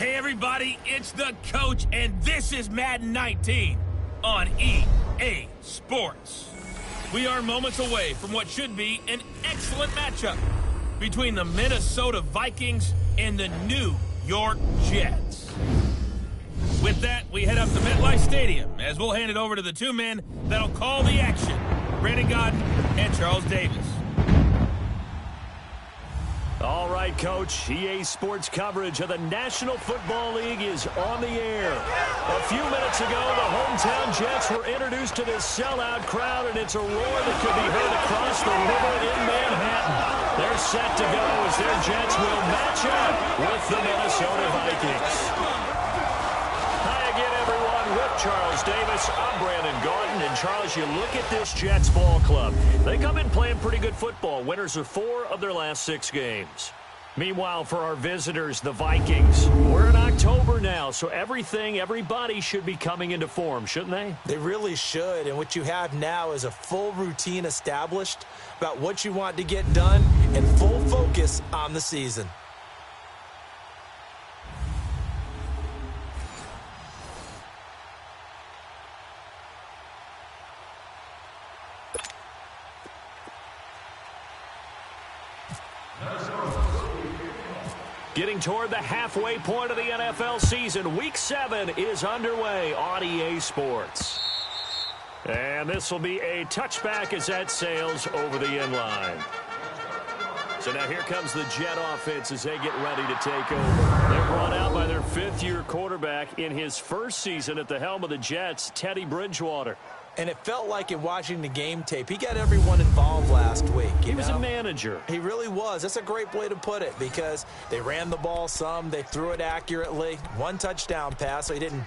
Hey everybody, it's the coach, and this is Madden 19 on EA Sports. We are moments away from what should be an excellent matchup between the Minnesota Vikings and the New York Jets. With that, we head up to MetLife Stadium as we'll hand it over to the two men that'll call the action, Brandon Godden and Charles Davis. All right, Coach. EA Sports coverage of the National Football League is on the air. A few minutes ago, the hometown Jets were introduced to this sellout crowd, and it's a roar that could be heard across the river in Manhattan. They're set to go as their Jets will match up with the Minnesota Vikings. Hi again, everyone. With Charles Davis, I'm Brandon Godden. And Charles, you look at this Jets ball club. They come in playing pretty good football. Winners of 4 of their last 6 games. Meanwhile, for our visitors, the Vikings, we're in October now, so everybody should be coming into form, shouldn't they? They really should, and what you have now is a full routine established about what you want to get done and full focus on the season. Getting toward the halfway point of the NFL season, Week 7 is underway on EA Sports. And this will be a touchback as that sails over the end line. So now here comes the Jet offense as they get ready to take over. They're brought out by their 5th-year quarterback in his first season at the helm of the Jets, Teddy Bridgewater. And it felt like in watching the game tape, he got everyone involved last week. He was a manager. He really was. That's a great way to put it because they ran the ball some, they threw it accurately. 1 touchdown pass, so he didn't,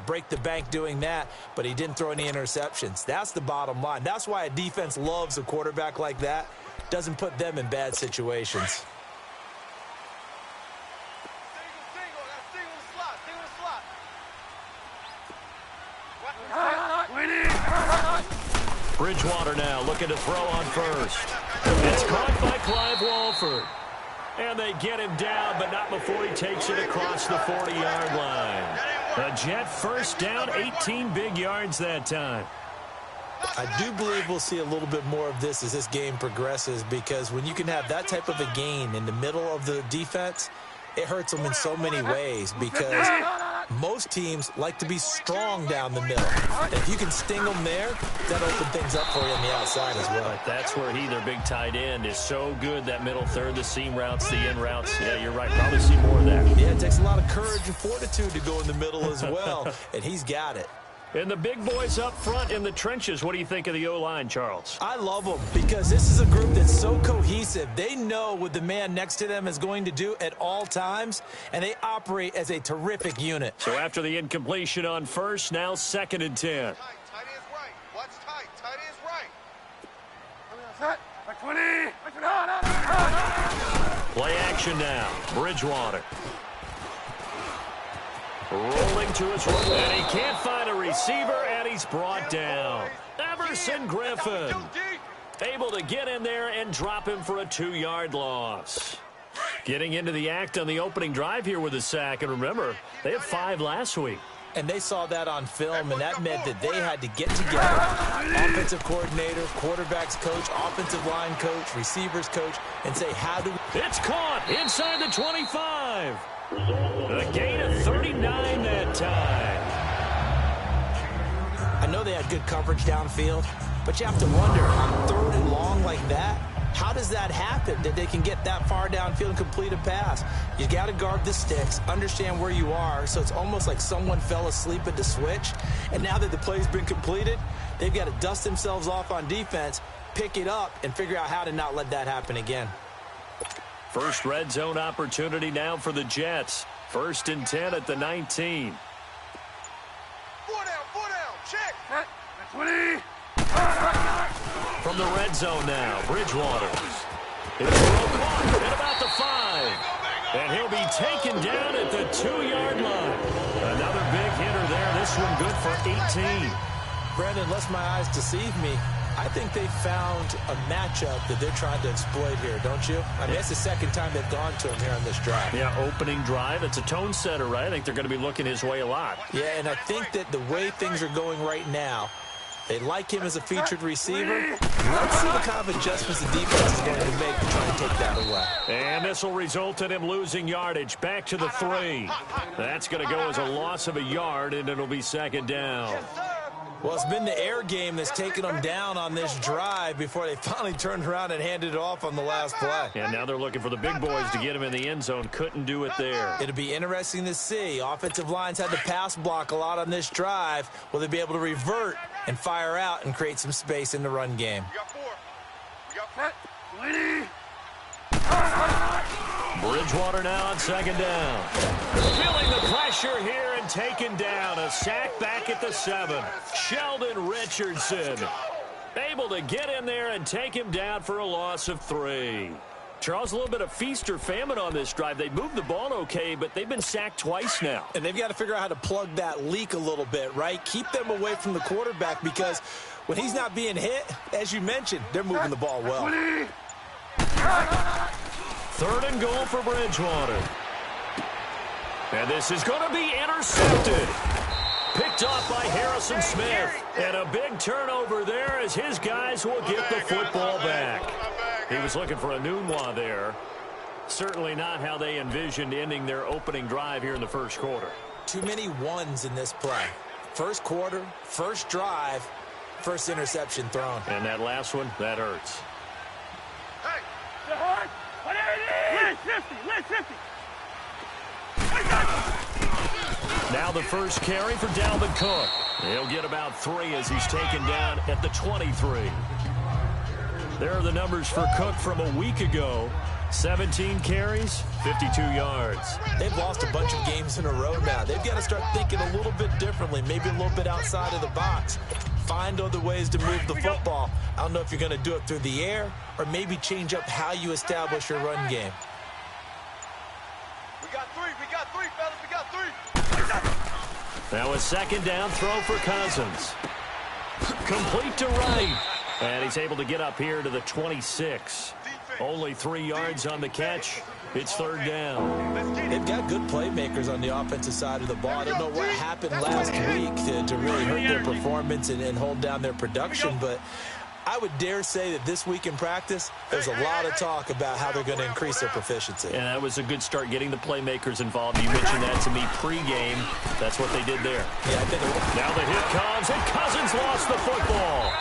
break the bank doing that, but he didn't throw any interceptions. That's the bottom line. That's why a defense loves a quarterback like that. Doesn't put them in bad situations. Bridgewater now looking to throw on first. It's caught by Clive Walford. And they get him down, but not before he takes it across the 40-yard line. A Jet first down, 18 big yards that time. I do believe we'll see a little bit more of this as this game progresses because when you can have that type of a gain in the middle of the defense, it hurts them in so many ways because most teams like to be strong down the middle. And if you can sting them there, that'll open things up for you on the outside as well. But that's where their big tight end, is so good, that middle third, the seam routes, the in routes. Yeah, you're right. Probably see more of that. Yeah, it takes a lot of courage and fortitude to go in the middle as well, and he's got it. And the big boys up front in the trenches, what do you think of the O-line, Charles? I love them because this is a group that's so cohesive. They know what the man next to them is going to do at all times, and they operate as a terrific unit. So after the incompletion on first, now 2nd and 10. Tight is right. What's tight? Tight is right. Play action now. Bridgewater. Rolling to his right, and he can't find a receiver, and he's brought down. Everson Griffin able to get in there and drop him for a 2-yard loss. Getting into the act on the opening drive here with a sack, and remember, they had 5 last week. And they saw that on film, and that meant that they had to get together. Offensive coordinator, quarterbacks coach, offensive line coach, receivers coach, and say, how do we... It's caught inside the 25. A gain of 39 that time. I know they had good coverage downfield, but you have to wonder, on 3rd and long like that, how does that happen, that they can get that far downfield and complete a pass? You got to guard the sticks, understand where you are, so it's almost like someone fell asleep at the switch, and now that the play's been completed, they've got to dust themselves off on defense, pick it up, and figure out how to not let that happen again. First red zone opportunity now for the Jets. 1st and 10 at the 19. 4 down, check. 20. From the red zone now, Bridgewater. It's broke off at about the 5. And he'll be taken down at the 2-yard line. Another big hitter there. This one good for 18. Brandon, unless my eyes deceive me, I think they found a matchup that they're trying to exploit here, don't you? I mean, that's the second time they've gone to him here on this drive. Yeah, opening drive. It's a tone setter, right? I think they're going to be looking his way a lot. Yeah, and I think that the way things are going right now, they like him as a featured receiver. Let's see what kind of adjustments the defense is going to make to try and take that away. And this will result in him losing yardage. Back to the 3. That's going to go as a loss of a yard, and it'll be second down. Well, it's been the air game that's taken them down on this drive before they finally turned around and handed it off on the last play. And now they're looking for the big boys to get him in the end zone. Couldn't do it there. It'll be interesting to see. Offensive lines had to pass block a lot on this drive. Will they be able to revert and fire out and create some space in the run game? We got 4. We got 4. Bridgewater now on second down. Feeling the pressure here and taken down. A sack back at the 7. Sheldon Richardson able to get in there and take him down for a loss of 3. Charles, a little bit of feast or famine on this drive. They moved the ball okay, but they've been sacked twice now. And they've got to figure out how to plug that leak a little bit, right? Keep them away from the quarterback because when he's not being hit, as you mentioned, they're moving the ball well. 3rd and goal for Bridgewater. And this is going to be intercepted. Picked off by Harrison Smith. And a big turnover there as his guys will get the football back. He was looking for a Nunwa there. Certainly not how they envisioned ending their opening drive here in the first quarter. Too many ones in this play. First quarter, first drive, first interception thrown. And that last one, that hurts. Now the first carry for Dalvin Cook. He'll get about 3 as he's taken down at the 23. There are the numbers for Cook from a week ago. 17 carries, 52 yards. They've lost a bunch of games in a row now. They've got to start thinking a little bit differently, maybe a little bit outside of the box. Find other ways to move the football. I don't know if you're going to do it through the air or maybe change up how you establish your run game. We got 3, fellas. We got 3. Now a second down throw for Cousins. Complete to right. And he's able to get up here to the 26. Only 3 yards on the catch. It's 3rd down. They've got good playmakers on the offensive side of the ball. I don't know what happened last week to really hurt their performance and hold down their production, but I would dare say that this week in practice, there's a lot of talk about how they're going to increase their proficiency. And that was a good start getting the playmakers involved. You mentioned that to me pregame. That's what they did there. Yeah, I think now the hit comes, and Cousins lost the football.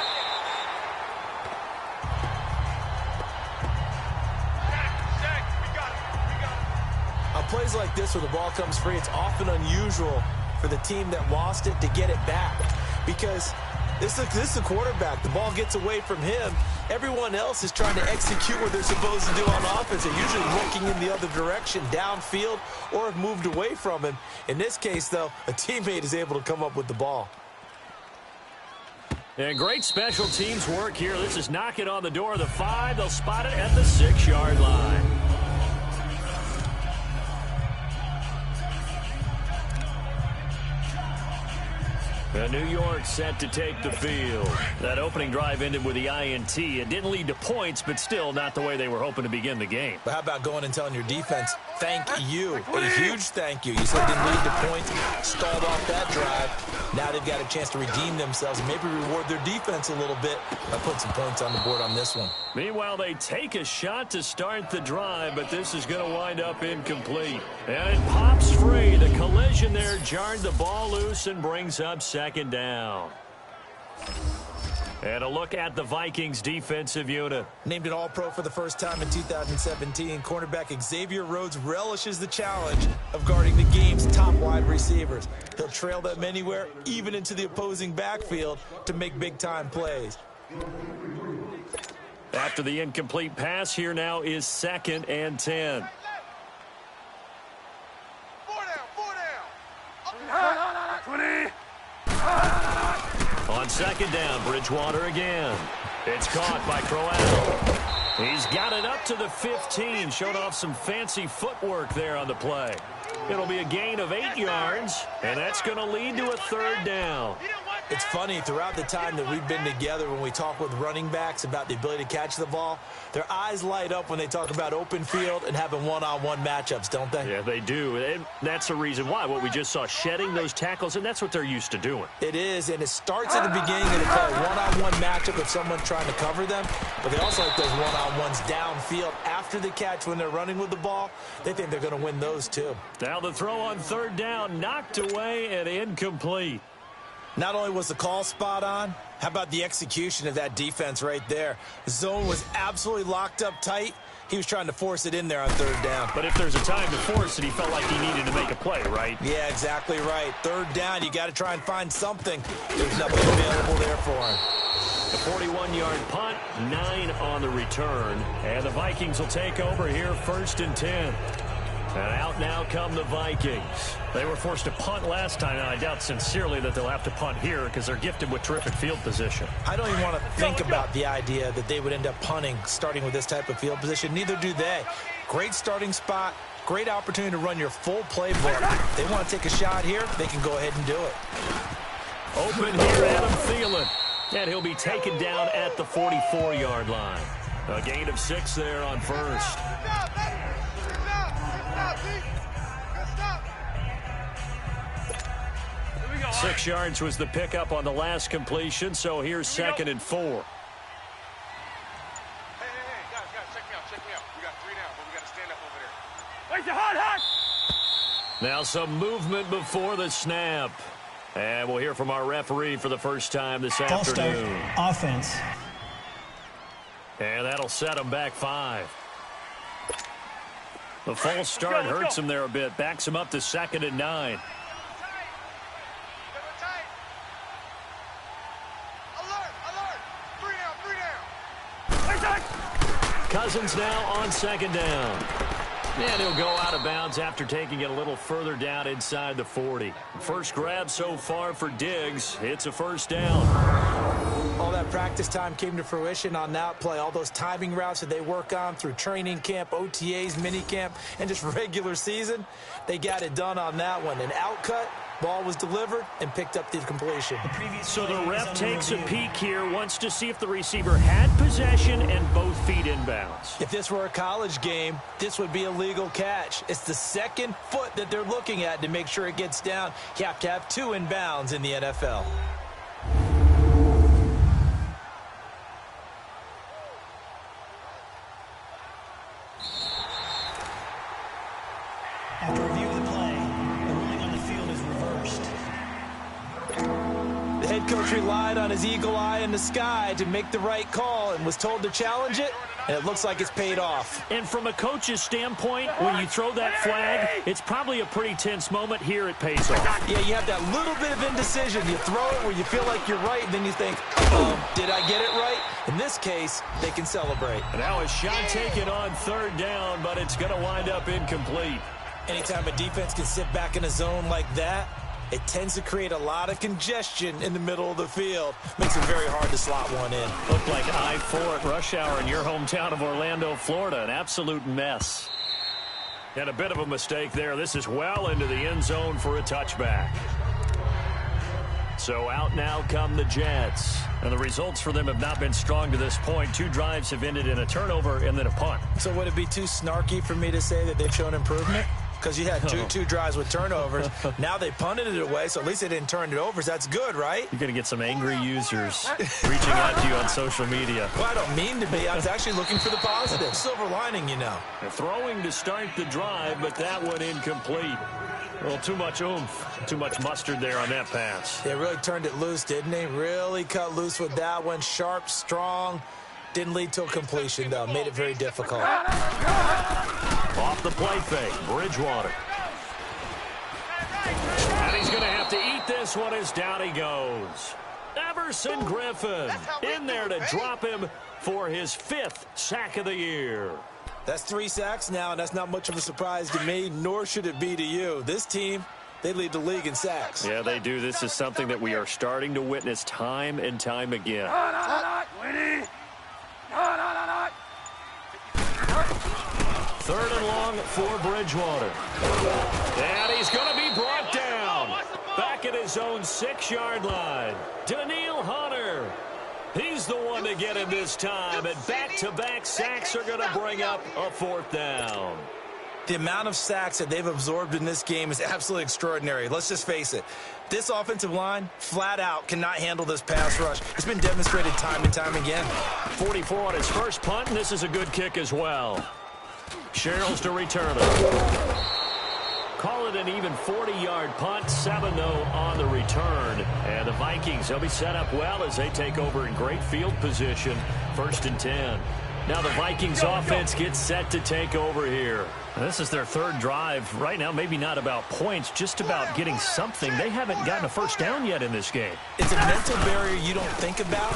On plays like this where the ball comes free, it's often unusual for the team that lost it to get it back because this is a quarterback. The ball gets away from him. Everyone else is trying to execute what they're supposed to do on offense. They're usually looking in the other direction, downfield, or have moved away from him. In this case, though, a teammate is able to come up with the ball. And great special teams work here. This is knocking on the door of the 5. They'll spot it at the 6-yard line. New York set to take the field. That opening drive ended with the INT. It didn't lead to points, but still not the way they were hoping to begin the game. But how about going and telling your defense, thank you, a huge thank you. You said it didn't lead to points, stalled off that drive. Now they've got a chance to redeem themselves and maybe reward their defense a little bit by putting some points on the board on this one. Meanwhile, they take a shot to start the drive, but this is going to wind up incomplete. And it pops free. The collision there jarred the ball loose and brings up second down. And a look at the Vikings defensive unit. Named an All-Pro for the first time in 2017, cornerback Xavier Rhodes relishes the challenge of guarding the game's top wide receivers. He'll trail them anywhere, even into the opposing backfield, to make big-time plays. After the incomplete pass, here now is 2nd and 10. 4 down. 20. On second down, Bridgewater again. It's caught by Crowell. He's got it up to the 15. Showed off some fancy footwork there on the play. It'll be a gain of 8 yards, and that's going to lead to a 3rd down. It's funny, throughout the time that we've been together, when we talk with running backs about the ability to catch the ball, their eyes light up when they talk about open field and having one-on-one matchups, don't they? Yeah, they do. And that's the reason why. What we just saw, shedding those tackles, and that's what they're used to doing. It is, and it starts at the beginning, and they call a one-on-one matchup if someone's trying to cover them, but they also like those one-on-ones downfield after the catch when they're running with the ball. They think they're going to win those, too. Now the throw on third down, knocked away and incomplete. Not only was the call spot on, how about the execution of that defense right there? The zone was absolutely locked up tight. He was trying to force it in there on third down. But if there's a time to force it, he felt like he needed to make a play, right? Yeah, exactly right. Third down, you got to try and find something. There's nothing available there for him. The 41-yard punt, 9 on the return. And the Vikings will take over here, 1st and 10. And out now come the Vikings. They were forced to punt last time, and I doubt sincerely that they'll have to punt here because they're gifted with terrific field position. I don't even want to think about the idea that they would end up punting starting with this type of field position. Neither do they. Great starting spot, great opportunity to run your full playbook. If they want to take a shot here, they can go ahead and do it. Open here, Adam Thielen. And he'll be taken down at the 44-yard line. A gain of 6 there on first. 6 yards was the pickup on the last completion, so here's 2nd and 4. Hey, guys, check me out. We got 3 now, but we got to stand up over there. Wait, hot! Now some movement before the snap. And we'll hear from our referee for the first time this afternoon. False start, offense. And that'll set him back 5. The false start hurts him there a bit, backs him up to 2nd and 9. Cousins now on 2nd down. And he'll go out of bounds after taking it a little further down inside the 40. First grab so far for Diggs. It's a 1st down. All that practice time came to fruition on that play. All those timing routes that they work on through training camp, OTAs, minicamp, and just regular season, they got it done on that one. An outcut, ball was delivered, and picked up the completion. So the ref takes a peek here, wants to see if the receiver had possession and both feet inbounds. If this were a college game, this would be a legal catch. It's the 2nd foot that they're looking at to make sure it gets down. You have to have 2 inbounds in the NFL. After review of the play, the ruling on the field is reversed. The head coach relied on his eagle eye in the sky to make the right call and was told to challenge it, and it looks like it's paid off. And from a coach's standpoint, when you throw that flag, it's probably a pretty tense moment. Here it pays off. Yeah, you have that little bit of indecision. You throw it where you feel like you're right, and then you think, did I get it right? In this case, they can celebrate. And now a shot taken on 3rd down, but it's going to wind up incomplete. Anytime a defense can sit back in a zone like that, it tends to create a lot of congestion in the middle of the field. Makes it very hard to slot one in. Looked like I-4 at rush hour in your hometown of Orlando, Florida. An absolute mess. And a bit of a mistake there. This is well into the end zone for a touchback. So out now come the Jets. And the results for them have not been strong to this point. 2 drives have ended in a turnover and then a punt. So would it be too snarky for me to say that they've shown improvement? Because you had two drives with turnovers. Now they punted it away, so at least they didn't turn it over. So that's good, right? You're going to get some angry users reaching out to you on social media. Well, I don't mean to be. I was actually looking for the positive. Silver lining, you know. They're throwing to start the drive, but that one incomplete. Well, too much oomph, too much mustard there on that pass. They really turned it loose, didn't they? Really cut loose with that one. Sharp, strong. Didn't lead to a completion, though. Made it very difficult. Off the play fake, Bridgewater. And he's going to have to eat this one as down he goes. Everson Griffin in there to drop him for his 5th sack of the year. That's 3 sacks now, and that's not much of a surprise to me, nor should it be to you. This team, they lead the league in sacks. Yeah, they do. This is something that we are starting to witness time and time again. 3rd and long for Bridgewater. And he's going to be brought down. Back back at his own 6-yard line. Daniil Hunter. He's the one to get him this time, and back-to-back sacks are going to bring up a 4th down. The amount of sacks that they've absorbed in this game is absolutely extraordinary. Let's just face it. This offensive line, flat out, cannot handle this pass rush. It's been demonstrated time and time again. 44 on his first punt, and this is a good kick as well. Sherrills to return it. Call it an even 40-yard punt, 7-0 on the return. And the Vikings, they'll be set up well as they take over in great field position, 1st and 10. Now the Vikings offense gets set to take over here. This is their 3rd drive. Right now, maybe not about points, just about getting something. They haven't gotten a first down yet in this game. It's a mental barrier you don't think about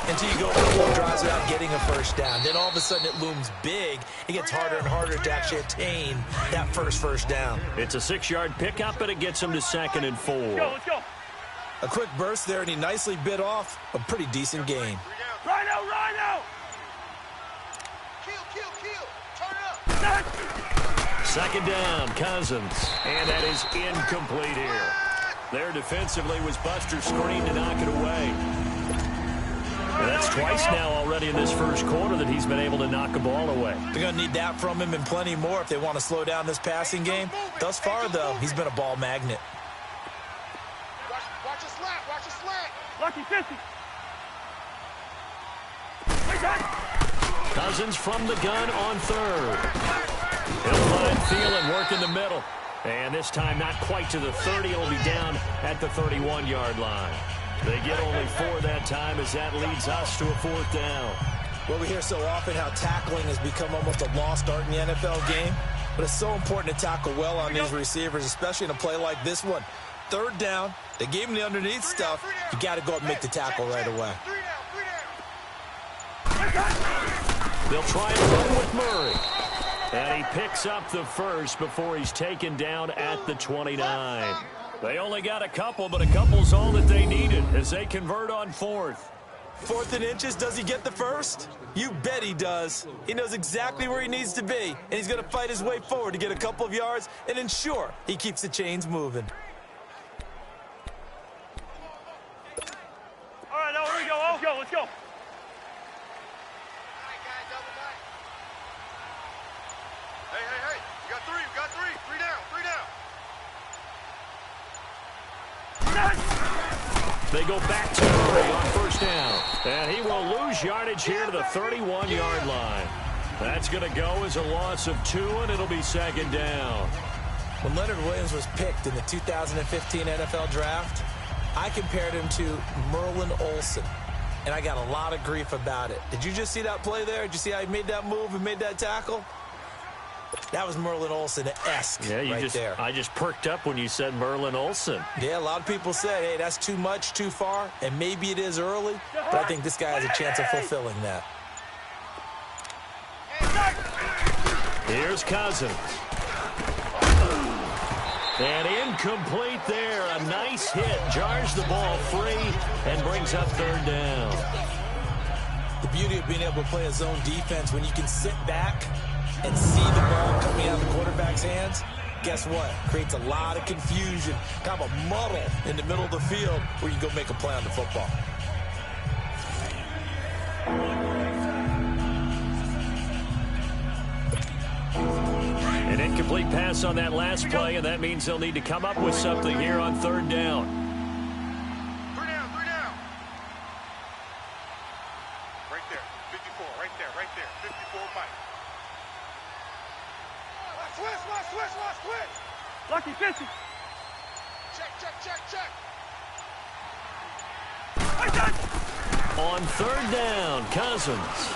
until you go a couple of drives without getting a first down. Then all of a sudden it looms big. It gets harder and harder to actually attain that first down. It's a 6-yard pickup, and it gets them to 2nd and 4. Let's go. A quick burst there, and he nicely bit off a pretty decent gain. Rhino! Kill. Turn it up. 2nd down, Cousins. And that is incomplete here. There defensively was Buster's screen to knock it away. And that's twice now already in this first quarter that he's been able to knock a ball away. They're going to need that from him and plenty more if they want to slow down this passing game. Thus far, though, he's been a ball magnet. Watch a slant. Lucky 50. Cousins from the gun on 3rd. He'll find Thielen work in the middle. And this time not quite to the 30. It'll be down at the 31-yard line. They get only 4 that time as that leads us to a 4th down. Well, we hear so often how tackling has become almost a lost art in the NFL game. But it's so important to tackle well on these receivers, especially in a play like this one. 3rd down. They gave him the underneath stuff. You got to go up and make the tackle right away. They'll try and run with Murray. And he picks up the first before he's taken down at the 29. They only got a couple, but a couple's all that they needed as they convert on 4th. 4th and inches, does he get the first? You bet he does. He knows exactly where he needs to be, and he's going to fight his way forward to get a couple of yards and ensure he keeps the chains moving. All right, now here we go. Let's go. Hey. You got three. Three down. They go back to Murray on 1st down. And he will lose yardage here to the 31-yard line. That's going to go as a loss of 2, and it'll be 2nd down. When Leonard Williams was picked in the 2015 NFL Draft, I compared him to Merlin Olsen, and I got a lot of grief about it. Did you just see that play there? Did you see how he made that move and made that tackle? That was Merlin Olsen-esque there. I just perked up when you said Merlin Olsen. Yeah, a lot of people said, hey, that's too much, too far, and maybe it is early, but I think this guy has a chance of fulfilling that. Here's Cousins. And incomplete there. A nice hit. Jars the ball free and brings up 3rd down. The beauty of being able to play a zone defense when you can sit back and see the ball coming out of the quarterback's hands, guess what? Creates a lot of confusion, kind of a muddle in the middle of the field where you go make a play on the football. An incomplete pass on that last play, and that means they'll need to come up with something here on 3rd down. Three down. Right there. 54. Right there. 54 Mike. Switch. Lucky 50. Check. On 3rd down, Cousins.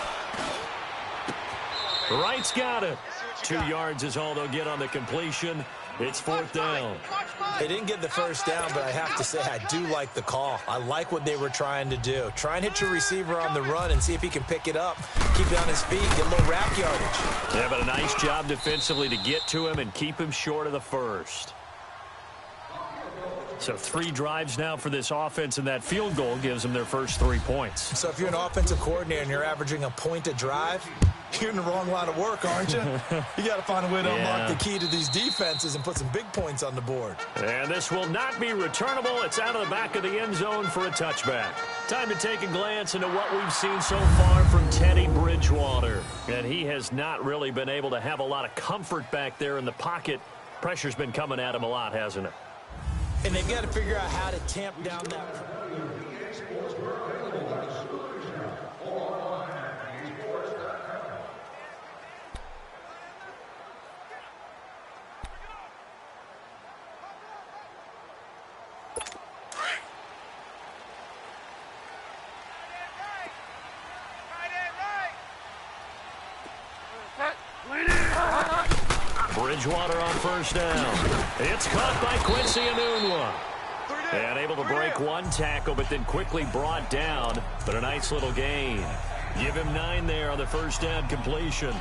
Wright's got it. 2 yards is all they'll get on the completion. It's 4th down. They didn't get the first down, but I have to say I do like the call. I like what they were trying to do. Try and hit your receiver on the run and see if he can pick it up. Keep it on his feet, get a little wrap yardage. Yeah, but a nice job defensively to get to him and keep him short of the first. So 3 drives now for this offense, and that field goal gives them their first 3 points. So if you're an offensive coordinator and you're averaging a point a drive, you're in the wrong line of work, aren't you? You got to find a way to unlock the key to these defenses and put some big points on the board. And this will not be returnable. It's out of the back of the end zone for a touchback. Time to take a glance into what we've seen so far from Teddy Bridgewater. And he has not really been able to have a lot of comfort back there in the pocket. Pressure's been coming at him a lot, hasn't it? And they've got to figure out how to tamp down that. Bridgewater on first down. It's caught by Quincy Enunwa. And able to break one tackle, but then quickly brought down. But a nice little gain. Give him 9 there on the first down completion.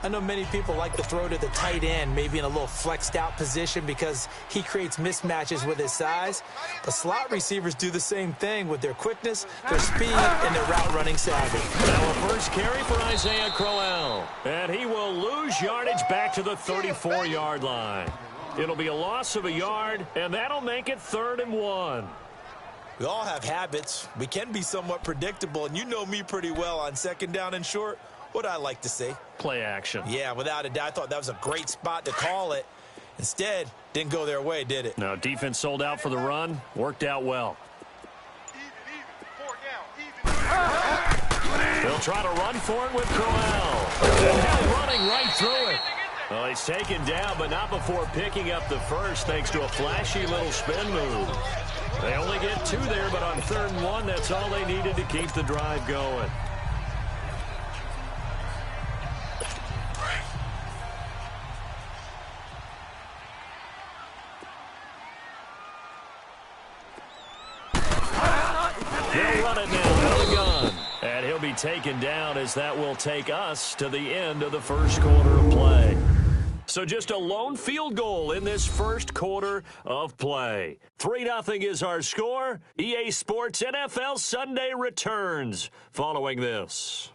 I know many people like to throw to the tight end, maybe in a little flexed out position because he creates mismatches with his size. The slot receivers do the same thing with their quickness, their speed, and their route running savvy. Now a first carry for Isaiah Crowell. And he will lose yardage back to the 34-yard line. It'll be a loss of a yard, and that'll make it 3rd and 1. We all have habits. We can be somewhat predictable, and you know me pretty well on 2nd down and short. What I like to see. Play action. Yeah, without a doubt. I thought that was a great spot to call it. Instead, didn't go their way, did it? No, defense sold out for the run. Worked out well. They'll try to run for it with Crowell. And now running right through it. Well, he's taken down, but not before picking up the first thanks to a flashy little spin move. They only get 2 there, but on 3rd and 1, that's all they needed to keep the drive going. They'll run it now out of the gun. And he'll be taken down as that will take us to the end of the first quarter of play. So just a lone field goal in this first quarter of play. 3-0 is our score. EA Sports NFL Sunday returns following this.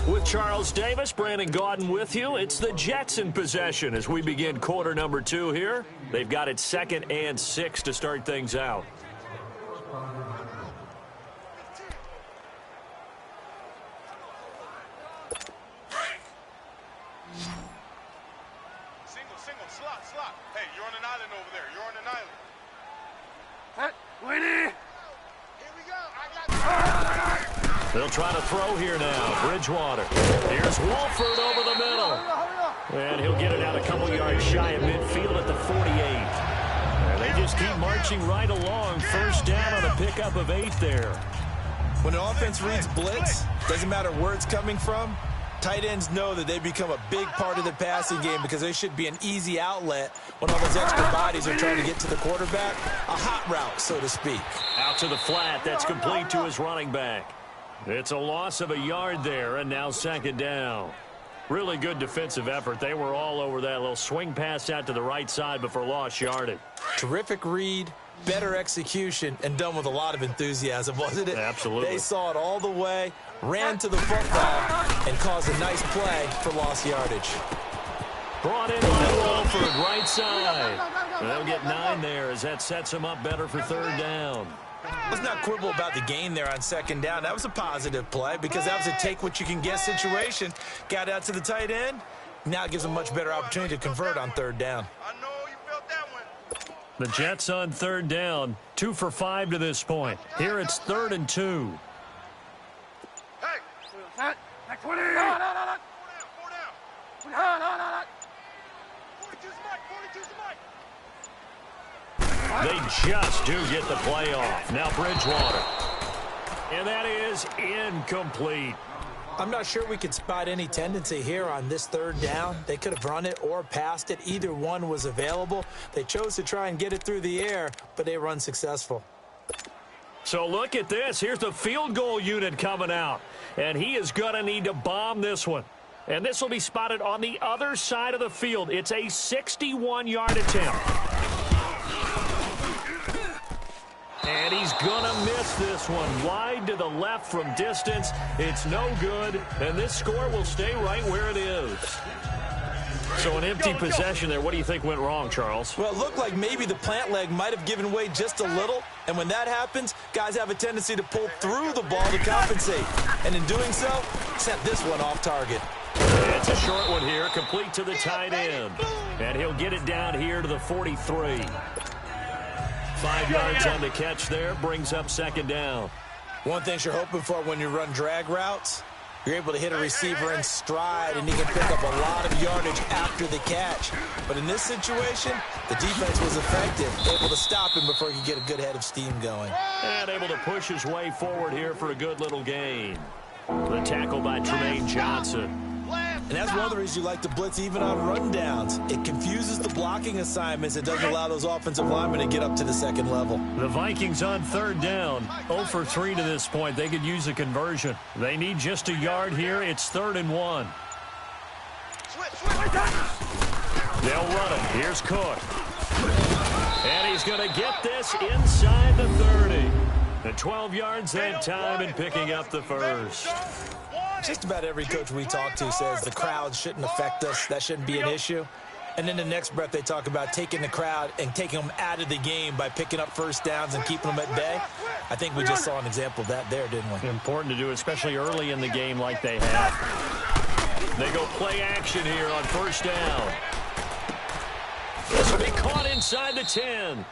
With Charles Davis, Brandon Gaudin with you. It's the Jets in possession as we begin quarter number 2 here. They've got it 2nd and 6 to start things out. Slot. Hey, you're on an island over there. You're on an island. Winnie! Here we go. I got They'll try to throw here now. Bridgewater. Here's Wolford over the middle. And he'll get it out a couple yards shy of midfield at the 48. And they just keep marching right along. First down on a pickup of 8 there. When an offense reads blitz, doesn't matter where it's coming from, tight ends know that they become a big part of the passing game because they should be an easy outlet when all those extra bodies are trying to get to the quarterback. A hot route, so to speak. Out to the flat. That's complete to his running back. It's a loss of a yard there, and now 2nd down. Really good defensive effort. They were all over that little swing pass out to the right side before lost yardage. Terrific read, better execution, and done with a lot of enthusiasm, wasn't it? Absolutely. They saw it all the way, ran to the football, and caused a nice play for lost yardage. Brought in by Wolford, right side. They'll get 9 there as that sets them up better for 3rd down. Let's not quibble about the gain there on 2nd down. That was a positive play because that was a take-what-you-can-get situation. Got out to the tight end. Now it gives them a much better opportunity to convert on 3rd down. I know you felt that one. The Jets on 3rd down, 2 for 5 to this point. Here it's 3rd and 2. Hey! 20! 4 down. 42's Mike. 42's Mike. They just do get the play off. Now Bridgewater. And that is incomplete. I'm not sure we could spot any tendency here on this 3rd down. They could have run it or passed it. Either one was available. They chose to try and get it through the air, but they were unsuccessful. So look at this. Here's the field goal unit coming out. And he is going to need to bomb this one. And this will be spotted on the other side of the field. It's a 61-yard attempt. And he's going to miss this one. Wide to the left from distance. It's no good, and this score will stay right where it is. So an empty possession there. What do you think went wrong, Charles? Well, it looked like maybe the plant leg might have given way just a little, and when that happens, guys have a tendency to pull through the ball to compensate. And in doing so, sent this one off target. It's a short one here, complete to the tight end. And he'll get it down here to the 43. 5 yards on the catch there, brings up second down. One thing you're hoping for when you run drag routes, you're able to hit a receiver in stride, and he can pick up a lot of yardage after the catch. But in this situation, the defense was effective, able to stop him before he could get a good head of steam going. And able to push his way forward here for a good little gain. The tackle by Tremaine Johnson. And that's one of the reasons you like to blitz even on rundowns. It confuses the blocking assignments. It doesn't allow those offensive linemen to get up to the second level. The Vikings on third down. 0 for 3 to this point. They could use a conversion. They need just a yard here. It's 3rd and 1. They'll run it. Here's Cook. And he's going to get this inside the 30. The 12 yards that time and picking up the first. Just about every coach we talk to says the crowd shouldn't affect us. That shouldn't be an issue. And then the next breath they talk about taking the crowd and taking them out of the game by picking up first downs and keeping them at bay. I think we just saw an example of that there, didn't we? Important to do, especially early in the game like they have. They go play action here on first down. This will be caught inside the 10.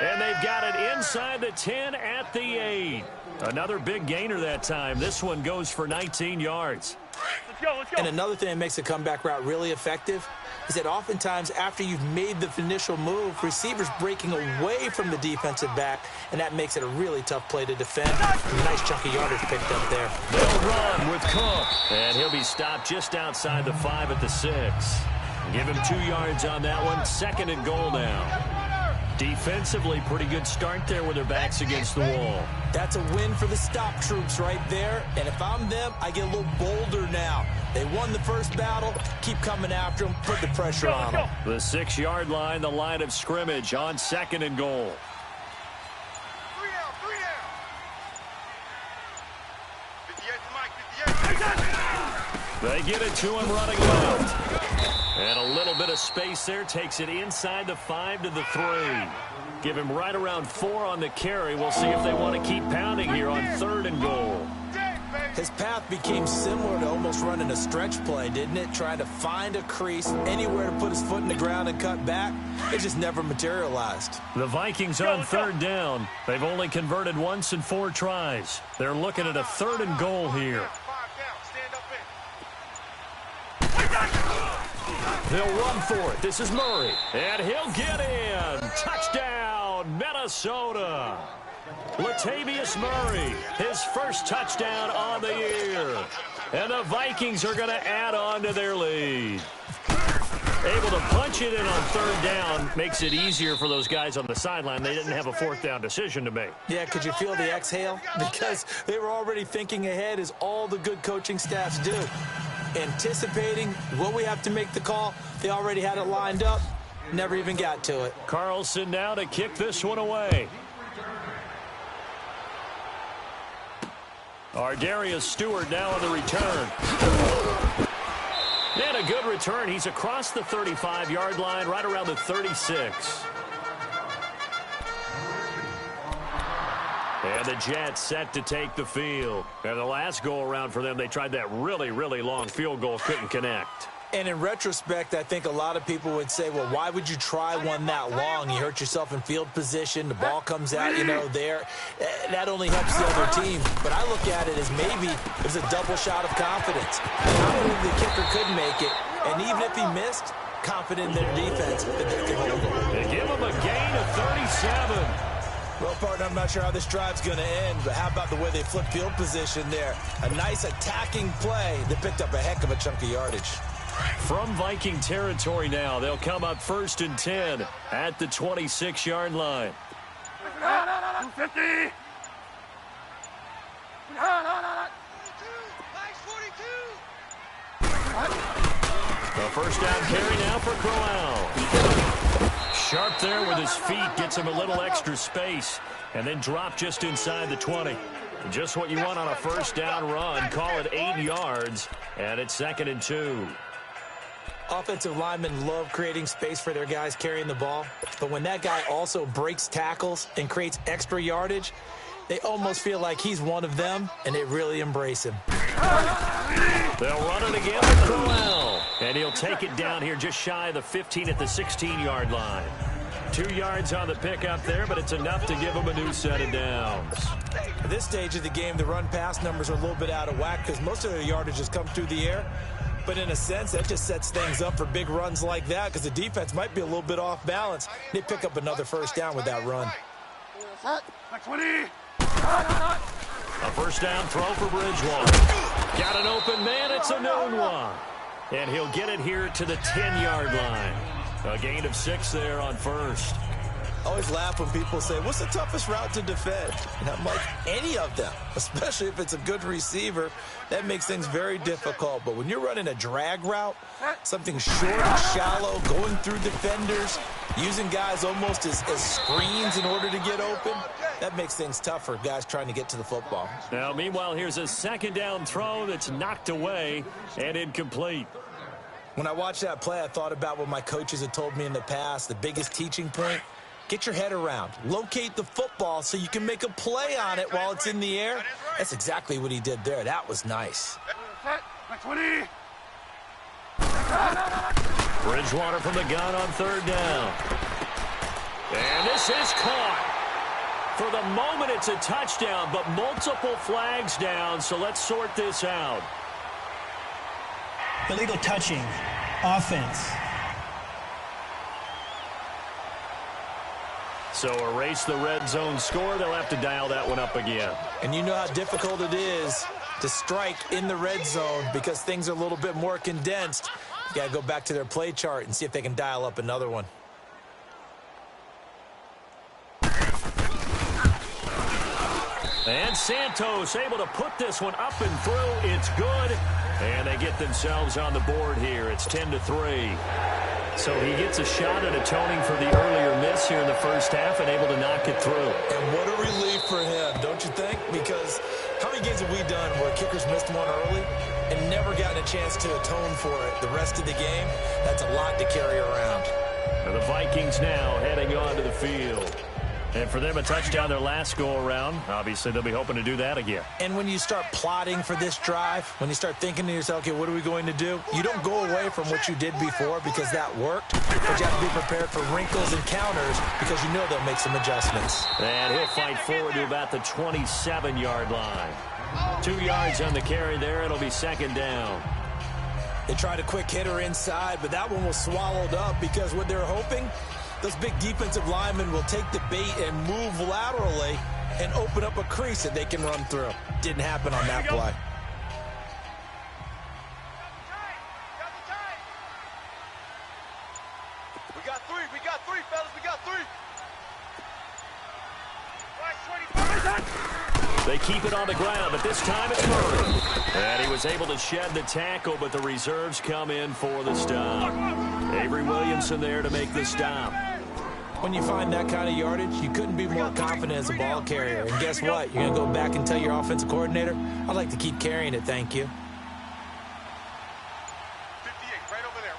And they've got it inside the 10 at the 8. Another big gainer that time. This one goes for 19 yards. Let's go. And another thing that makes a comeback route really effective is that oftentimes after you've made the initial move, receivers breaking away from the defensive back, and that makes it a really tough play to defend. Nice chunk of yardage picked up there. They'll run with Cook. And he'll be stopped just outside the 5 at the 6. Give him 2 yards on that one. 2nd and goal now. Defensively, pretty good start there with their backs against the wall. That's a win for the stop troops right there. And if I'm them, I get a little bolder now. They won the first battle. Keep coming after them. Put the pressure on them. The 6-yard line, the line of scrimmage on 2nd and goal. 3 down, 3 down. They get it to him running left. And a little bit of space there. Takes it inside the 5 to the 3. Give him right around 4 on the carry. We'll see if they want to keep pounding here on 3rd and goal. His path became similar to almost running a stretch play, didn't it? Trying to find a crease, anywhere to put his foot in the ground and cut back. It just never materialized. The Vikings on 3rd down. They've only converted once in 4 tries. They're looking at a 3rd and goal here. They'll run for it. This is Murray. And he'll get in. Touchdown, Minnesota. Latavius Murray, his first touchdown on the year. And the Vikings are going to add on to their lead. Able to punch it in on 3rd down makes it easier for those guys on the sideline. They didn't have a 4th down decision to make. Yeah, could you feel the exhale? Because they were already thinking ahead, as all the good coaching staffs do. Anticipating what we have to make the call. They already had it lined up. Never even got to it. Carlson now to kick this one away. Ardarius Stewart now on the return. And a good return. He's across the 35-yard line, right around the 36. And the Jets set to take the field. And the last go-around for them, they tried that really, really long field goal, couldn't connect. And in retrospect, I think a lot of people would say, well, why would you try one that long? You hurt yourself in field position. The ball comes out, there. That only helps the other team. But I look at it as maybe it was a double shot of confidence. Not only the kicker could make it, and even if he missed, confident in their defense that they could hold him. They give him a gain of 37. Well, partner, I'm not sure how this drive's going to end, but how about the way they flipped field position there? A nice attacking play that picked up a heck of a chunk of yardage. From Viking territory now, they'll come up 1st and 10 at the 26-yard line. 50. The first down carry now for Crowell. Sharp there with his feet, gets him a little extra space, and then drop just inside the 20. Just what you want on a first down run. Call it 8 yards, and it's 2nd and 2. Offensive linemen love creating space for their guys carrying the ball, but when that guy also breaks tackles and creates extra yardage, they almost feel like he's one of them, and they really embrace him. They'll run it again with Crowell, and he'll take it down here just shy of the 15 at the 16-yard line. 2 yards on the pickup there, but it's enough to give him a new set of downs. At this stage of the game, the run-pass numbers are a little bit out of whack because most of their yardage has come through the air. But in a sense, that just sets things up for big runs like that because the defense might be a little bit off balance. They pick up another first down with that run. A first down throw for Bridgewater. Got an open man. It's a known one. And he'll get it here to the 10-yard line. A gain of 6 there on first. I always laugh when people say, what's the toughest route to defend? And I'm like, any of them, especially if it's a good receiver. That makes things very difficult. But when you're running a drag route, something short and shallow, going through defenders, using guys almost as screens in order to get open, that makes things tough for guys trying to get to the football. Now, meanwhile, here's a 2nd down throw that's knocked away and incomplete. When I watched that play, I thought about what my coaches had told me in the past. The biggest teaching point, get your head around. Locate the football so you can make a play on it while it's in the air. That's exactly what he did there. That was nice. Bridgewater from the gun on 3rd down. And this is caught. For the moment, it's a touchdown, but multiple flags down, so let's sort this out. Illegal touching. Offense. So erase the red zone score. They'll have to dial that one up again. And you know how difficult it is to strike in the red zone because things are a little bit more condensed. You got to go back to their play chart and see if they can dial up another one. And Santos able to put this one up and through. It's good. And they get themselves on the board here. It's 10-3. So he gets a shot at atoning for the earlier miss here in the first half and able to knock it through. And what a relief for him, don't you think? Because how many games have we done where kickers missed one early and never gotten a chance to atone for it the rest of the game? That's a lot to carry around. And the Vikings now heading onto the field. And for them, a touchdown their last go-around. Obviously, they'll be hoping to do that again. And when you start plotting for this drive, when you start thinking to yourself, okay, what are we going to do? You don't go away from what you did before because that worked, but you have to be prepared for wrinkles and counters because you know they'll make some adjustments. And he'll fight forward to about the 27-yard line. 2 yards on the carry there. It'll be 2nd down. They tried a quick hitter inside, but that one was swallowed up because what they're hoping, those big defensive linemen will take the bait and move laterally and open up a crease that they can run through. Didn't happen on that play. We got three, fellas. We got three. They keep it on the ground, but this time it's Murray. And he was able to shed the tackle, but the reserves come in for the stop. Avery Williamson there to make the stop. When you find that kind of yardage, you couldn't be more confident as a ball carrier. And guess what? You're going to go back and tell your offensive coordinator, I'd like to keep carrying it, thank you. 58, right over there.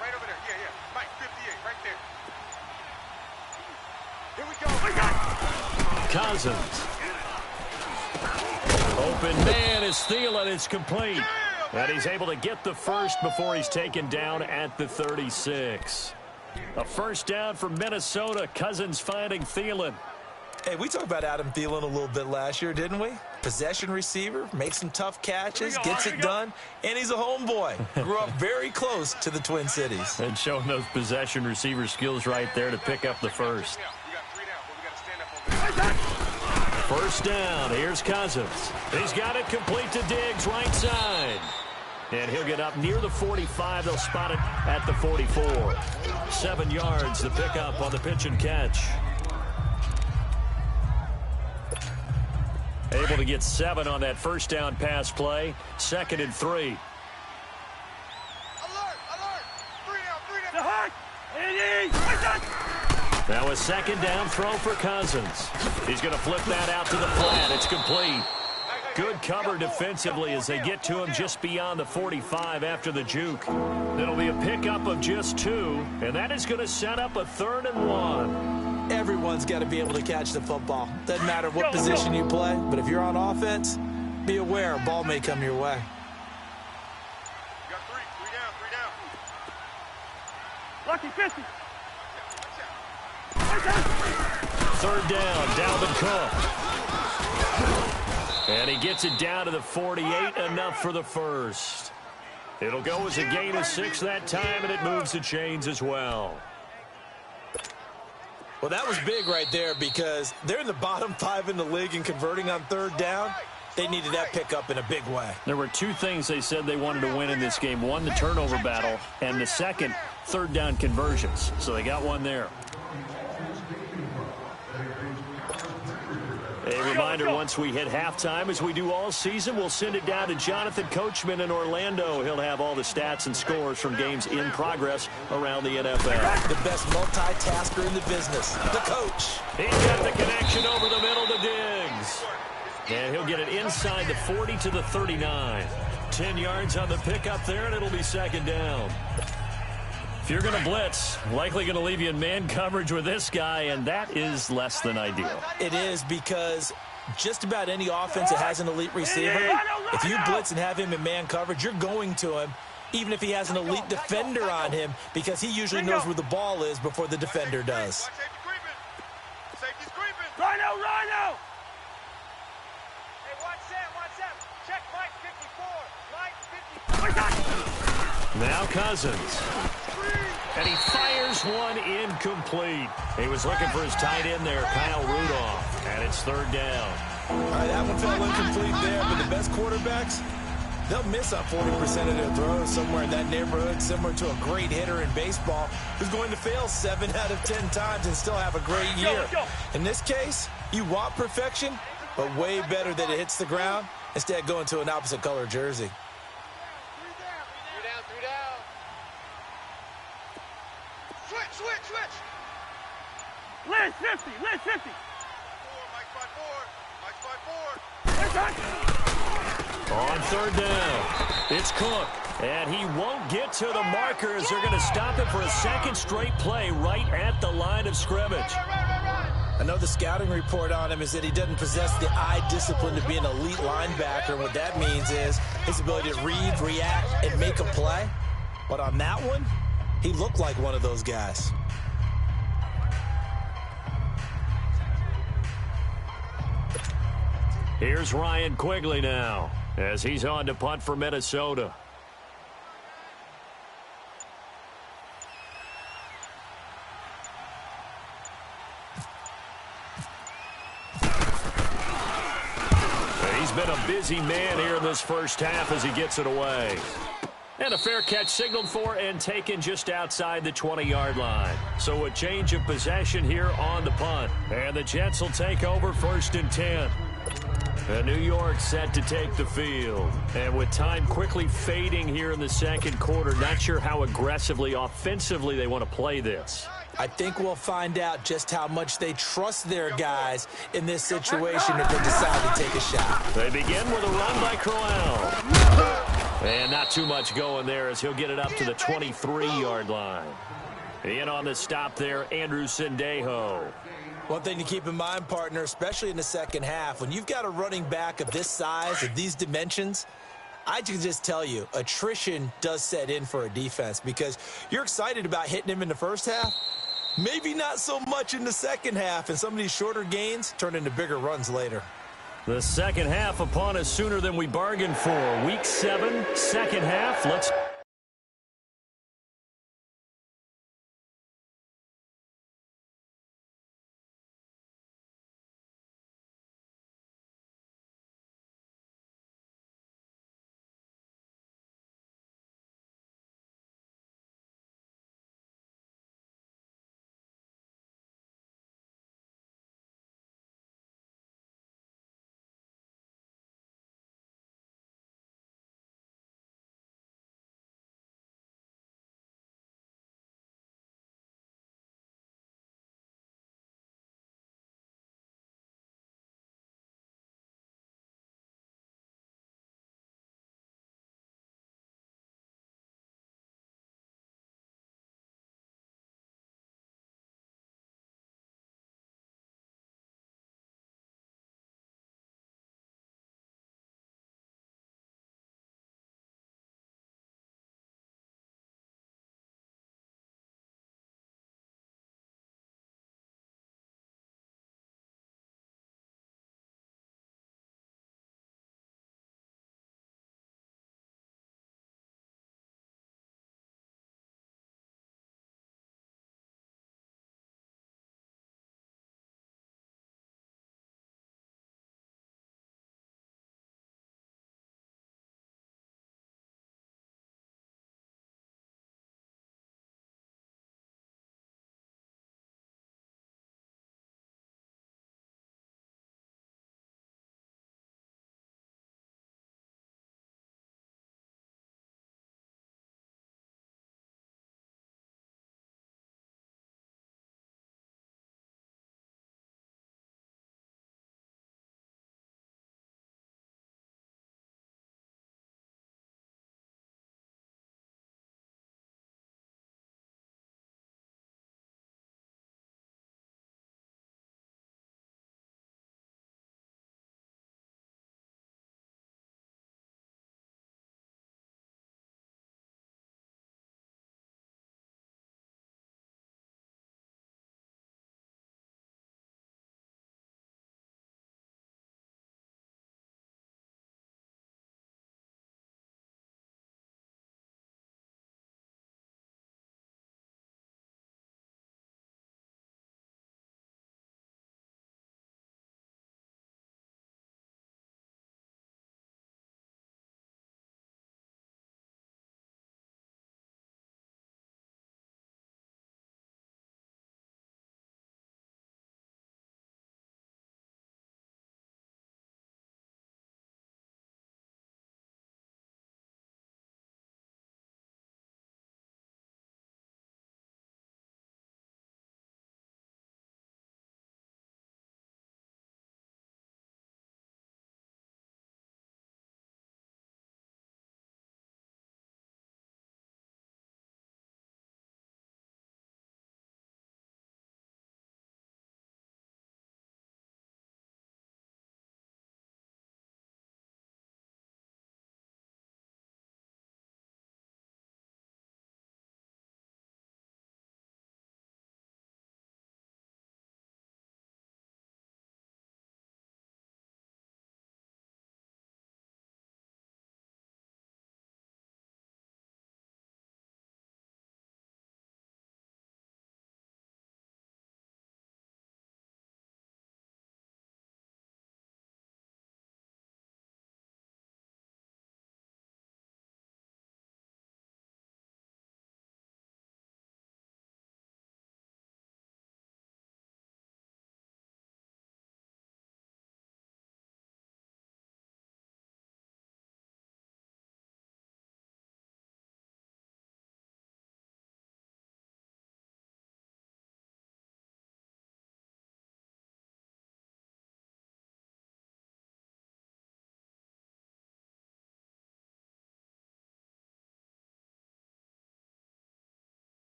Yeah. Mike, 58, right there. Here we go. Cousins. Open man is Thielen. It's complete. And he's able to get the first before he's taken down at the 36. A first down for Minnesota. Cousins finding Thielen. Hey, we talked about Adam Thielen a little bit last year, didn't we? Possession receiver, makes some tough catches, gets it done, and he's a homeboy. Grew up very close to the Twin Cities. And showing those possession receiver skills right there to pick up the first. We got 3 down, but we got to stand up over there. First down. Here's Cousins. He's got it complete to Diggs, right side. And he'll get up near the 45. They'll spot it at the 44. 7 yards to pick up on the pitch and catch. Able to get 7 on that first down pass play. 2nd and 3. Alert! 3 down. Now a second down throw for Cousins. He's going to flip that out to the flat. It's complete. Good cover defensively as they get to him just beyond the 45 after the juke. It'll be a pickup of just 2, and that is going to set up a 3rd and 1. Everyone's got to be able to catch the football. Doesn't matter what position you play, but if you're on offense, be aware a ball may come your way. You got three down. Lucky 50. 3rd down, Dalvin Cook. And he gets it down to the 48, enough for the first. It'll go as a gain of 6 that time, and it moves the chains as well. Well, that was big right there because they're in the bottom 5 in the league in converting on 3rd down. They needed that pickup in a big way. There were 2 things they said they wanted to win in this game. One, the turnover battle, and the second, 3rd down conversions. So they got one there. A reminder, once we hit halftime, as we do all season, we'll send it down to Jonathan Coachman in Orlando. He'll have all the stats and scores from games in progress around the NFL. The best multitasker in the business, the coach. He's got the connection over the middle to Diggs. And he'll get it inside the 40 to the 39. 10 yards on the pickup there, and it'll be 2nd down. If you're going to blitz, likely going to leave you in man coverage with this guy, and that is less than ideal. It is because just about any offense that has an elite receiver, if you blitz and have him in man coverage, you're going to him, even if he has an elite defender on him, because he usually knows where the ball is before the defender does. Safety's creeping. Rhino! Hey, watch that. Check Mike 54. Mike 54. Now Cousins. And he fires one incomplete. He was looking for his tight end there, Kyle Rudolph. And it's 3rd down. All right, that one fell incomplete there, but the best quarterbacks, they'll miss on 40% of their throws somewhere in that neighborhood, similar to a great hitter in baseball who's going to fail 7 out of 10 times and still have a great year. In this case, you want perfection, but way better that it hits the ground instead of going to an opposite color jersey. Switch. Liz 50. Mike's by 4. On 3rd down, it's Cook. And he won't get to the marker as they're going to stop it for a 2nd straight play right at the line of scrimmage. I know the scouting report on him is that he doesn't possess the eye discipline to be an elite linebacker. And what that means is his ability to read, react, and make a play. But on that one, he looked like one of those guys. Here's Ryan Quigley now as he's on to punt for Minnesota. He's been a busy man here in this first half as he gets it away. And a fair catch signaled for and taken just outside the 20-yard line. So a change of possession here on the punt. And the Jets will take over 1st and 10. And New York set to take the field. And with time quickly fading here in the 2nd quarter, not sure how aggressively, offensively they want to play this. I think we'll find out just how much they trust their guys in this situation if they decide to take a shot. They begin with a run by Crowell. And not too much going there as he'll get it up to the 23-yard line. In on the stop there, Andrew Sendejo. One thing to keep in mind, partner, especially in the 2nd half, when you've got a running back of this size, of these dimensions, I can just tell you, attrition does set in for a defense because you're excited about hitting him in the 1st half, maybe not so much in the 2nd half, and some of these shorter gains turn into bigger runs later. The 2nd half upon us sooner than we bargained for. Week 7, 2nd half. Let's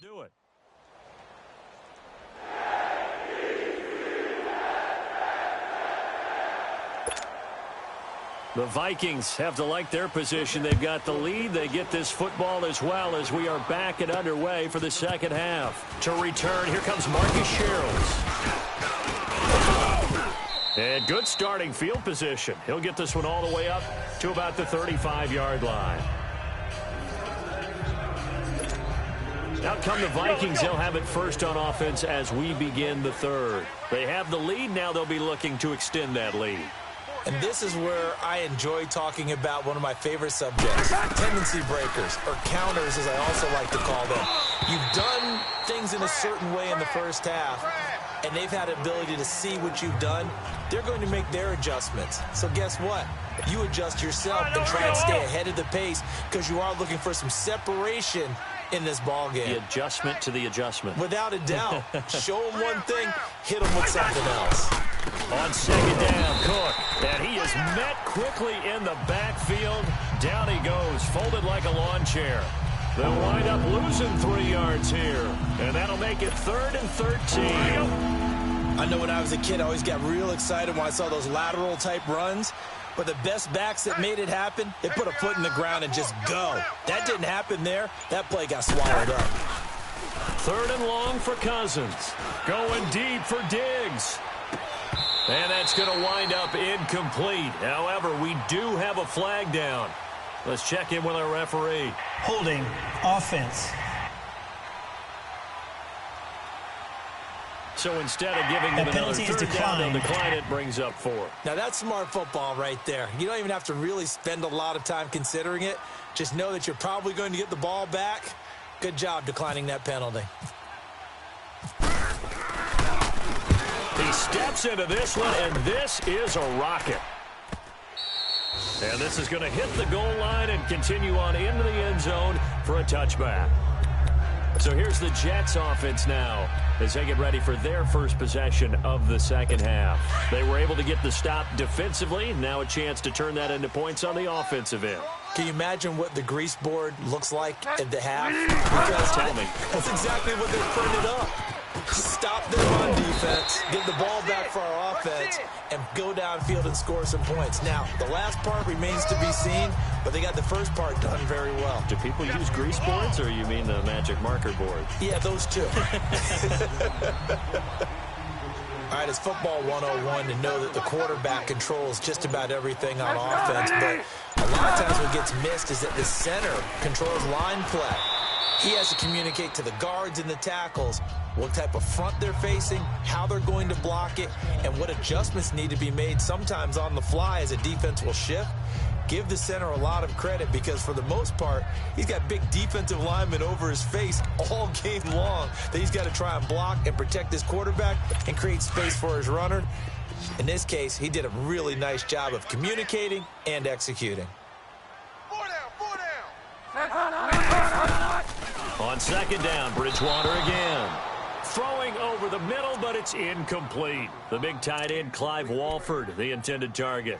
Do it. The Vikings have to like their position. They've got the lead. They get this football as well as we are back and underway for the second half. To return, here comes Marcus Sherrills. And good starting field position. He'll get this one all the way up to about the 35-yard line. Out come the Vikings. They'll have it first on offense as we begin the third. They have the lead. Now they'll be looking to extend that lead. And this is where I enjoy talking about one of my favorite subjects, tendency breakers, or counters as I also like to call them. You've done things in a certain way in the first half, and they've had the ability to see what you've done. They're going to make their adjustments. So guess what? You adjust yourself and try and stay ahead of the pace because you are looking for some separation in this ball game. The adjustment to the adjustment. Without a doubt. Show them one thing, hit them with something else. On second down, Cook. And he is met quickly in the backfield. Down he goes, folded like a lawn chair. They'll wind up losing 3 yards here. And that'll make it 3rd and 13. I know when I was a kid, I always got real excited when I saw those lateral-type runs. But the best backs that made it happen, they put a foot in the ground and just go. That didn't happen there. That play got swallowed up. 3rd and long for Cousins. Going deep for Diggs. And that's going to wind up incomplete. However, we do have a flag down. Let's check in with our referee. Holding offense. So instead of giving them another 3rd down, they'll decline it, brings up 4. Now that's smart football right there. You don't even have to really spend a lot of time considering it. Just know that you're probably going to get the ball back. Good job declining that penalty. He steps into this one, and this is a rocket. And this is going to hit the goal line and continue on into the end zone for a touchback. So here's the Jets offense now as they get ready for their first possession of the second half. They were able to get the stop defensively. Now a chance to turn that into points on the offensive end. Can you imagine what the grease board looks like at the half? Because tell me. That's exactly what they printed up. Stop them on defense, get the ball back for our offense, and go downfield and score some points. Now, the last part remains to be seen, but they got the first part done very well. Do people use grease boards, or you mean the magic marker board? Yeah, those two. All right, it's football 101 to know that the quarterback controls just about everything on offense, but a lot of times what gets missed is that the center controls line play. He has to communicate to the guards and the tackles what type of front they're facing, how they're going to block it, and what adjustments need to be made sometimes on the fly as a defense will shift. Give the center a lot of credit because for the most part, he's got big defensive linemen over his face all game long that he's got to try and block and protect his quarterback and create space for his runner. In this case, he did a really nice job of communicating and executing. 4 down, 4 down. On second down, Bridgewater again. Throwing over the middle, but it's incomplete. The big tight end, Clive Walford, the intended target.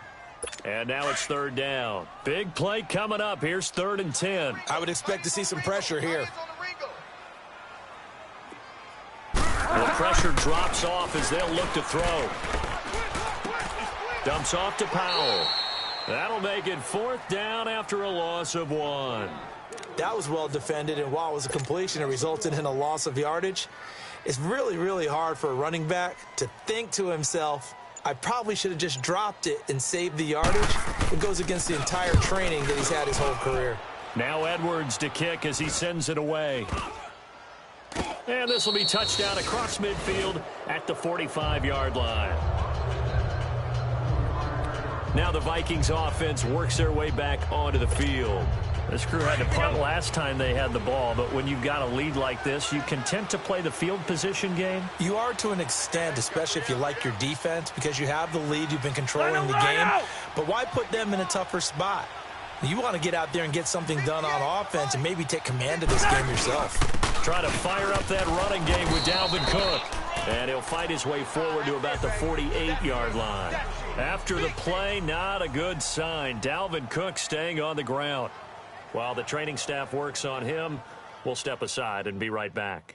And now it's 3rd down. Big play coming up. Here's 3rd and 10. I would expect to see some pressure here. The pressure drops off as they'll look to throw. Dumps off to Powell. That'll make it 4th down after a loss of 1. That was well defended, and while it was a completion, it resulted in a loss of yardage. It's really, really hard for a running back to think to himself, I probably should have just dropped it and saved the yardage. It goes against the entire training that he's had his whole career. Now Edwards to kick as he sends it away. And this will be touchdown across midfield at the 45-yard line. Now the Vikings offense works their way back onto the field. This crew had to punt last time they had the ball, but when you've got a lead like this, you content to play the field position game? You are to an extent, especially if you like your defense, because you have the lead, you've been controlling the game. But why put them in a tougher spot? You want to get out there and get something done on offense and maybe take command of this game yourself. Try to fire up that running game with Dalvin Cook. And he'll fight his way forward to about the 48-yard line. After the play, not a good sign. Dalvin Cook staying on the ground. While the training staff works on him, We'll step aside and be right back.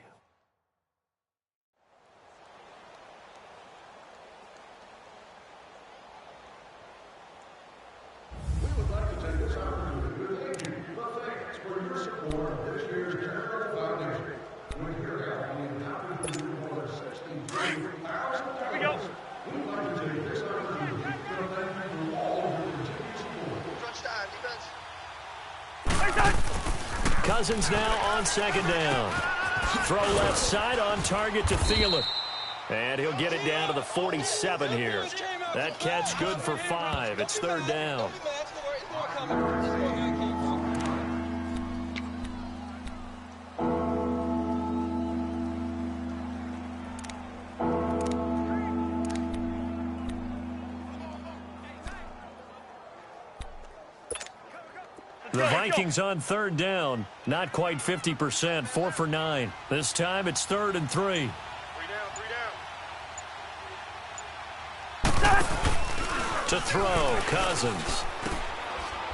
Cousins now on second down. Throw left side on target to Thielen. And he'll get it down to the 47 here. That catch good for 5. It's third down. The Vikings on third down. Not quite 50%. 4 for 9. This time it's 3rd and 3. 3 down. To throw, Cousins.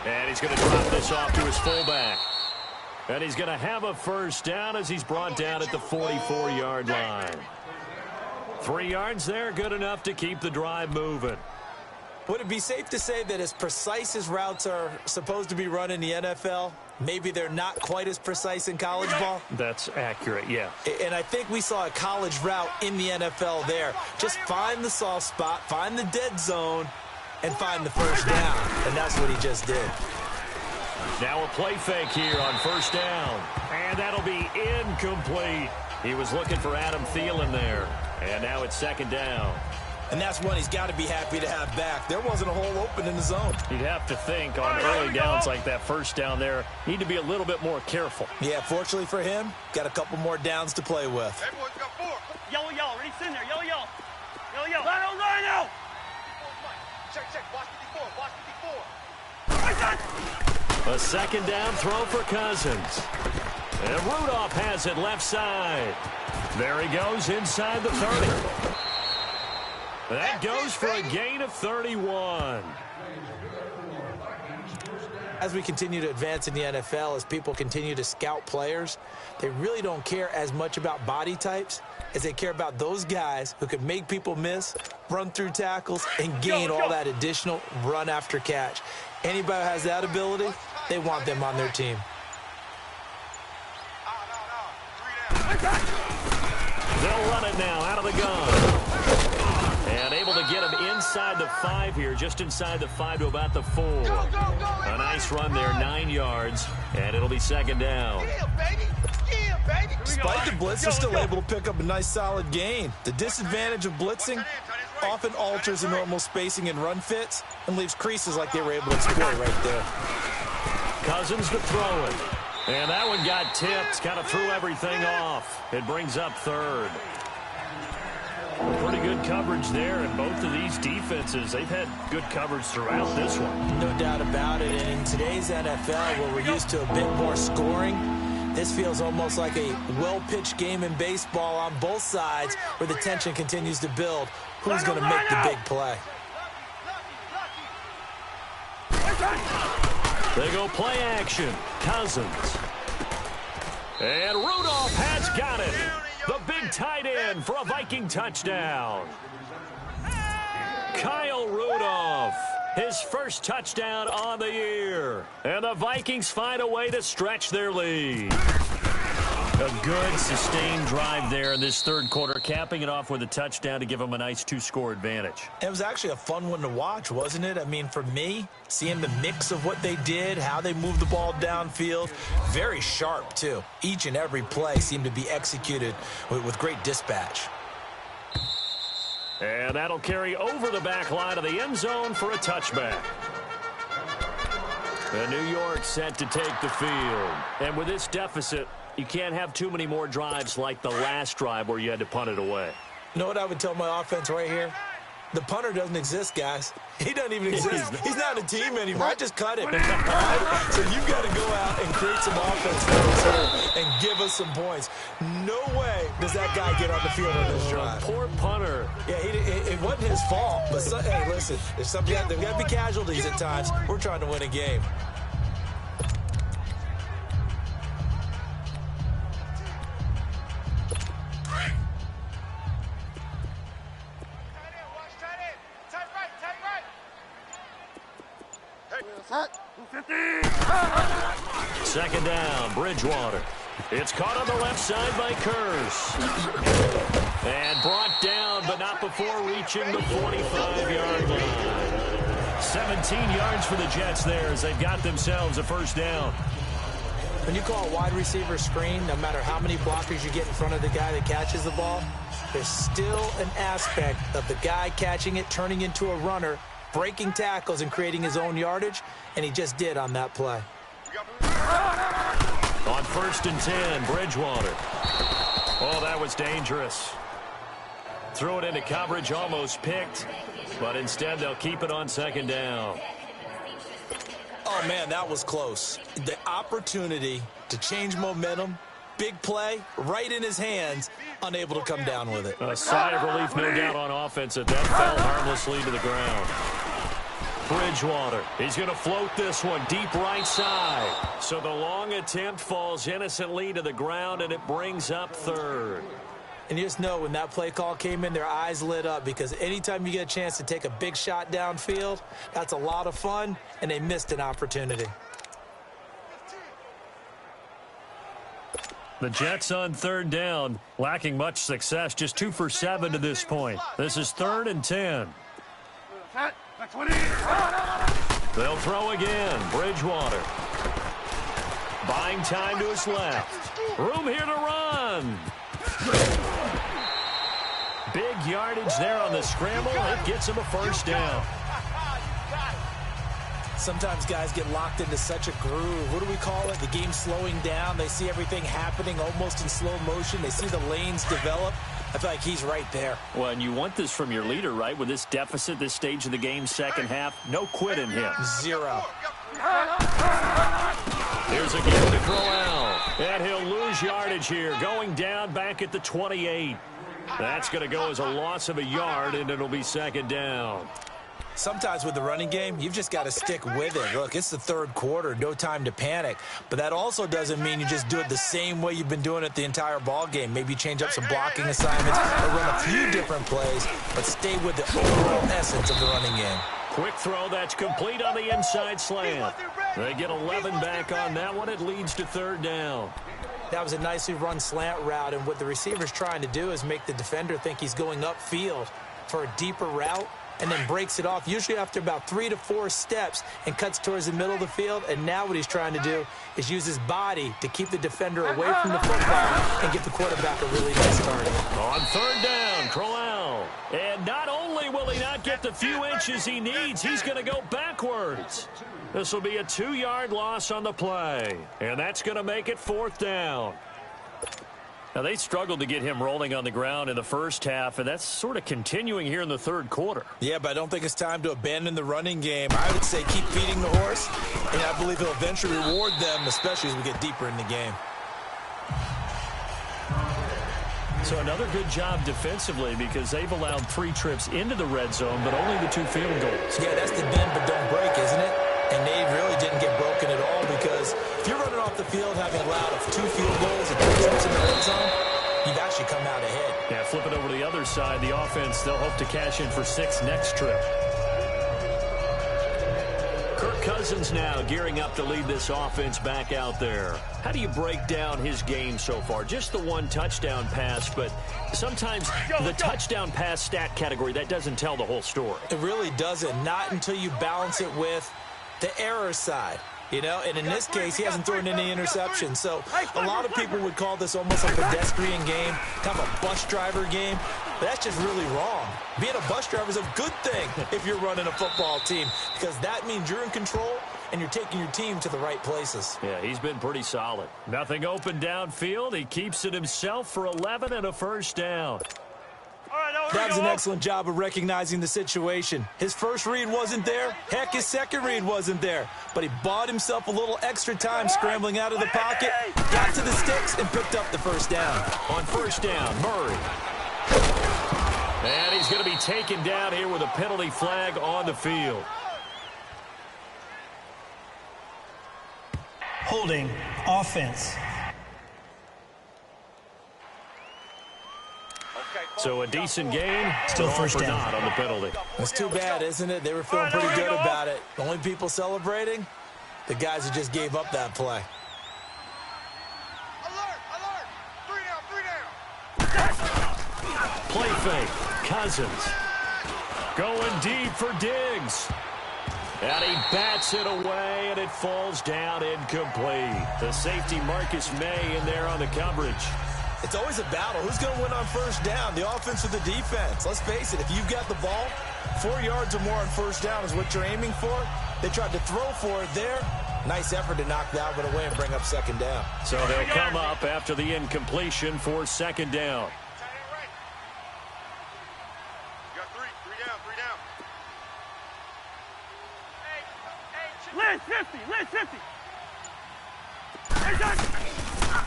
And he's going to drop this off to his fullback. And he's going to have a first down as he's brought down at the 44-yard line. 3 yards there, good enough to keep the drive moving. Would it be safe to say that as precise as routes are supposed to be run in the NFL, maybe they're not quite as precise in college ball? That's accurate, yeah. And I think we saw a college route in the NFL there. Just find the soft spot, find the dead zone, and find the first down. And that's what he just did. Now a play fake here on first down. And that'll be incomplete. He was looking for Adam Thielen there. And now it's second down. And that's one he's got to be happy to have back. There wasn't a hole open in the zone. You'd have to think on early downs like that first down there, need to be a little bit more careful. Yeah, fortunately for him, got a couple more downs to play with. Hey, boys, got 4. Yellow, yellow, ready, in there, yellow, yellow. Yellow, yellow. Rhino! Check, watch 54, watch 54. A second down throw for Cousins. And Rudolph has it left side. There he goes inside the 30. That goes for a gain of 31. As we continue to advance in the NFL, as people continue to scout players, they really don't care as much about body types as they care about those guys who can make people miss, run through tackles, and gain all that additional run after catch. Anybody who has that ability, they want them on their team. They'll run it now out of the gun. And able to get him inside the 5 here, just inside the 5 to about the 4. A nice run there, 9 yards, and it'll be second down. Despite the blitz, they're still able to pick up a nice solid gain. The disadvantage of blitzing often alters the normal spacing and run fits and leaves creases like they were able to exploit right there. Cousins to throw it. And that one got tipped, kind of threw everything off. It brings up 3rd. Pretty good coverage there, and both of these defenses, they've had good coverage throughout this one. No doubt about it, and in today's NFL, where we're used to a bit more scoring, this feels almost like a well-pitched game in baseball on both sides, where the tension continues to build. Who's going to make the big play? They go play action. Cousins. And Rudolph has got it. The big tight end for a Viking touchdown. Kyle Rudolph, his first touchdown on the year. And the Vikings find a way to stretch their lead. A good, sustained drive there in this third quarter, capping it off with a touchdown to give them a nice 2-score advantage. It was actually a fun one to watch, wasn't it? I mean, for me, seeing the mix of what they did, how they moved the ball downfield, very sharp, too. Each and every play seemed to be executed with great dispatch. And that'll carry over the back line of the end zone for a touchback. And New York set to take the field. And with this deficit, you can't have too many more drives like the last drive where you had to punt it away. You know what I would tell my offense right here? The punter doesn't exist, guys. He doesn't even exist. He's not a team anymore. I just cut him. So you've got to go out and create some offense for us here and give us some points. No way does that guy get on the field on this drive. Poor punter. Yeah, it wasn't his fault. But hey, listen, there's got to be casualties at times. We're trying to win a game. Second down, Bridgewater. It's caught on the left side by Curse. And brought down, but not before reaching the 45-yard line. 17 yards for the Jets there as they've got themselves a first down. When you call a wide receiver screen, no matter how many blockers you get in front of the guy that catches the ball, there's still an aspect of the guy catching it, turning into a runner, breaking tackles and creating his own yardage, and he just did on that play. On 1st and 10, Bridgewater. Oh, that was dangerous. Threw it into coverage, almost picked, but instead they'll keep it on 2nd down. Oh, man, that was close. The opportunity to change momentum, big play, right in his hands, unable to come down with it. A sigh of relief, no doubt, on offense that fell harmlessly to the ground. Bridgewater, he's going to float this one deep right side. So the long attempt falls innocently to the ground, and it brings up 3rd. And you just know when that play call came in, their eyes lit up, because anytime you get a chance to take a big shot downfield, that's a lot of fun, and they missed an opportunity. The Jets on 3rd down, lacking much success, just 2 for 7 to this point. This is 3rd and 10. They'll throw again. Bridgewater. Buying time to his left. Room here to run. Big yardage there on the scramble. It gets him a first down. Sometimes guys get locked into such a groove. What do we call it? The game slowing down. They see everything happening almost in slow motion. They see the lanes develop. I feel like he's right there. Well, and you want this from your leader, right? With this deficit, this stage of the game, second half, no quit in him. 0. Here's a give to Crowell. And he'll lose yardage here, going down back at the 28. That's going to go as a loss of a yard, and it'll be 2nd down. Sometimes with the running game, you've just got to stick with it. Look, it's the 3rd quarter, no time to panic. But that also doesn't mean you just do it the same way you've been doing it the entire ball game. Maybe change up some blocking assignments or run a few different plays, but stay with the overall essence of the running game. Quick throw that's complete on the inside slant. They get 11 back on that one. It leads to 3rd down. That was a nicely run slant route, and what the receiver's trying to do is make the defender think he's going upfield for a deeper route, and then breaks it off, usually after about 3 to 4 steps, and cuts towards the middle of the field. And now what he's trying to do is use his body to keep the defender away from the football and give the quarterback a really nice target. On 3rd down, Crowell. And not only will he not get the few inches he needs, he's going to go backwards. This will be a 2-yard loss on the play. And that's going to make it 4th down. Now, they struggled to get him rolling on the ground in the first half, and that's sort of continuing here in the 3rd quarter. Yeah, but I don't think it's time to abandon the running game. I would say keep feeding the horse, and I believe he'll eventually reward them, especially as we get deeper in the game. So another good job defensively, because they've allowed 3 trips into the red zone, but only the 2 field goals. Yeah, that's the bend but don't break, isn't it? And they really didn't get broken at all, because if you're running off the field having allowed 2 field goals and 2 trips in the red zone, you've actually come out ahead. Yeah, flip it over to the other side. The offense, they'll hope to cash in for 6 next trip. Kirk Cousins now gearing up to lead this offense back out there. How do you break down his game so far? Just the 1 touchdown pass, but sometimes the touchdown pass stat category, that doesn't tell the whole story. It really doesn't. Not until you balance it with the error side. You know, and in this case, he hasn't thrown any interceptions. So a lot of people would call this almost a pedestrian game, kind of a bus driver game. But that's just really wrong. Being a bus driver is a good thing if you're running a football team, because that means you're in control and you're taking your team to the right places. Yeah, he's been pretty solid. Nothing open downfield. He keeps it himself for 11 and a first down. That was an excellent job of recognizing the situation. His first read wasn't there. Heck, his second read wasn't there. But he bought himself a little extra time scrambling out of the pocket, got to the sticks, and picked up the first down. On first down, Murray. And he's going to be taken down here with a penalty flag on the field. Holding offense. So a decent game, Still first down. not on the penalty. It's too bad, isn't it? They were feeling pretty good about it. The only people celebrating, the guys who just gave up that play. Alert, alert. 3 down, 3 down. Play fake. Cousins. Going deep for Diggs. And he bats it away, and it falls down incomplete. The safety Marcus May in there on the coverage. It's always a battle. Who's going to win on first down, the offense or the defense? Let's face it, if you've got the ball, 4 yards or more on first down is what you're aiming for. They tried to throw for it there. Nice effort to knock that one away and bring up second down. So they'll come up after the incompletion for second down. You got 3 down, 3 down. Liz 50, Liz 50.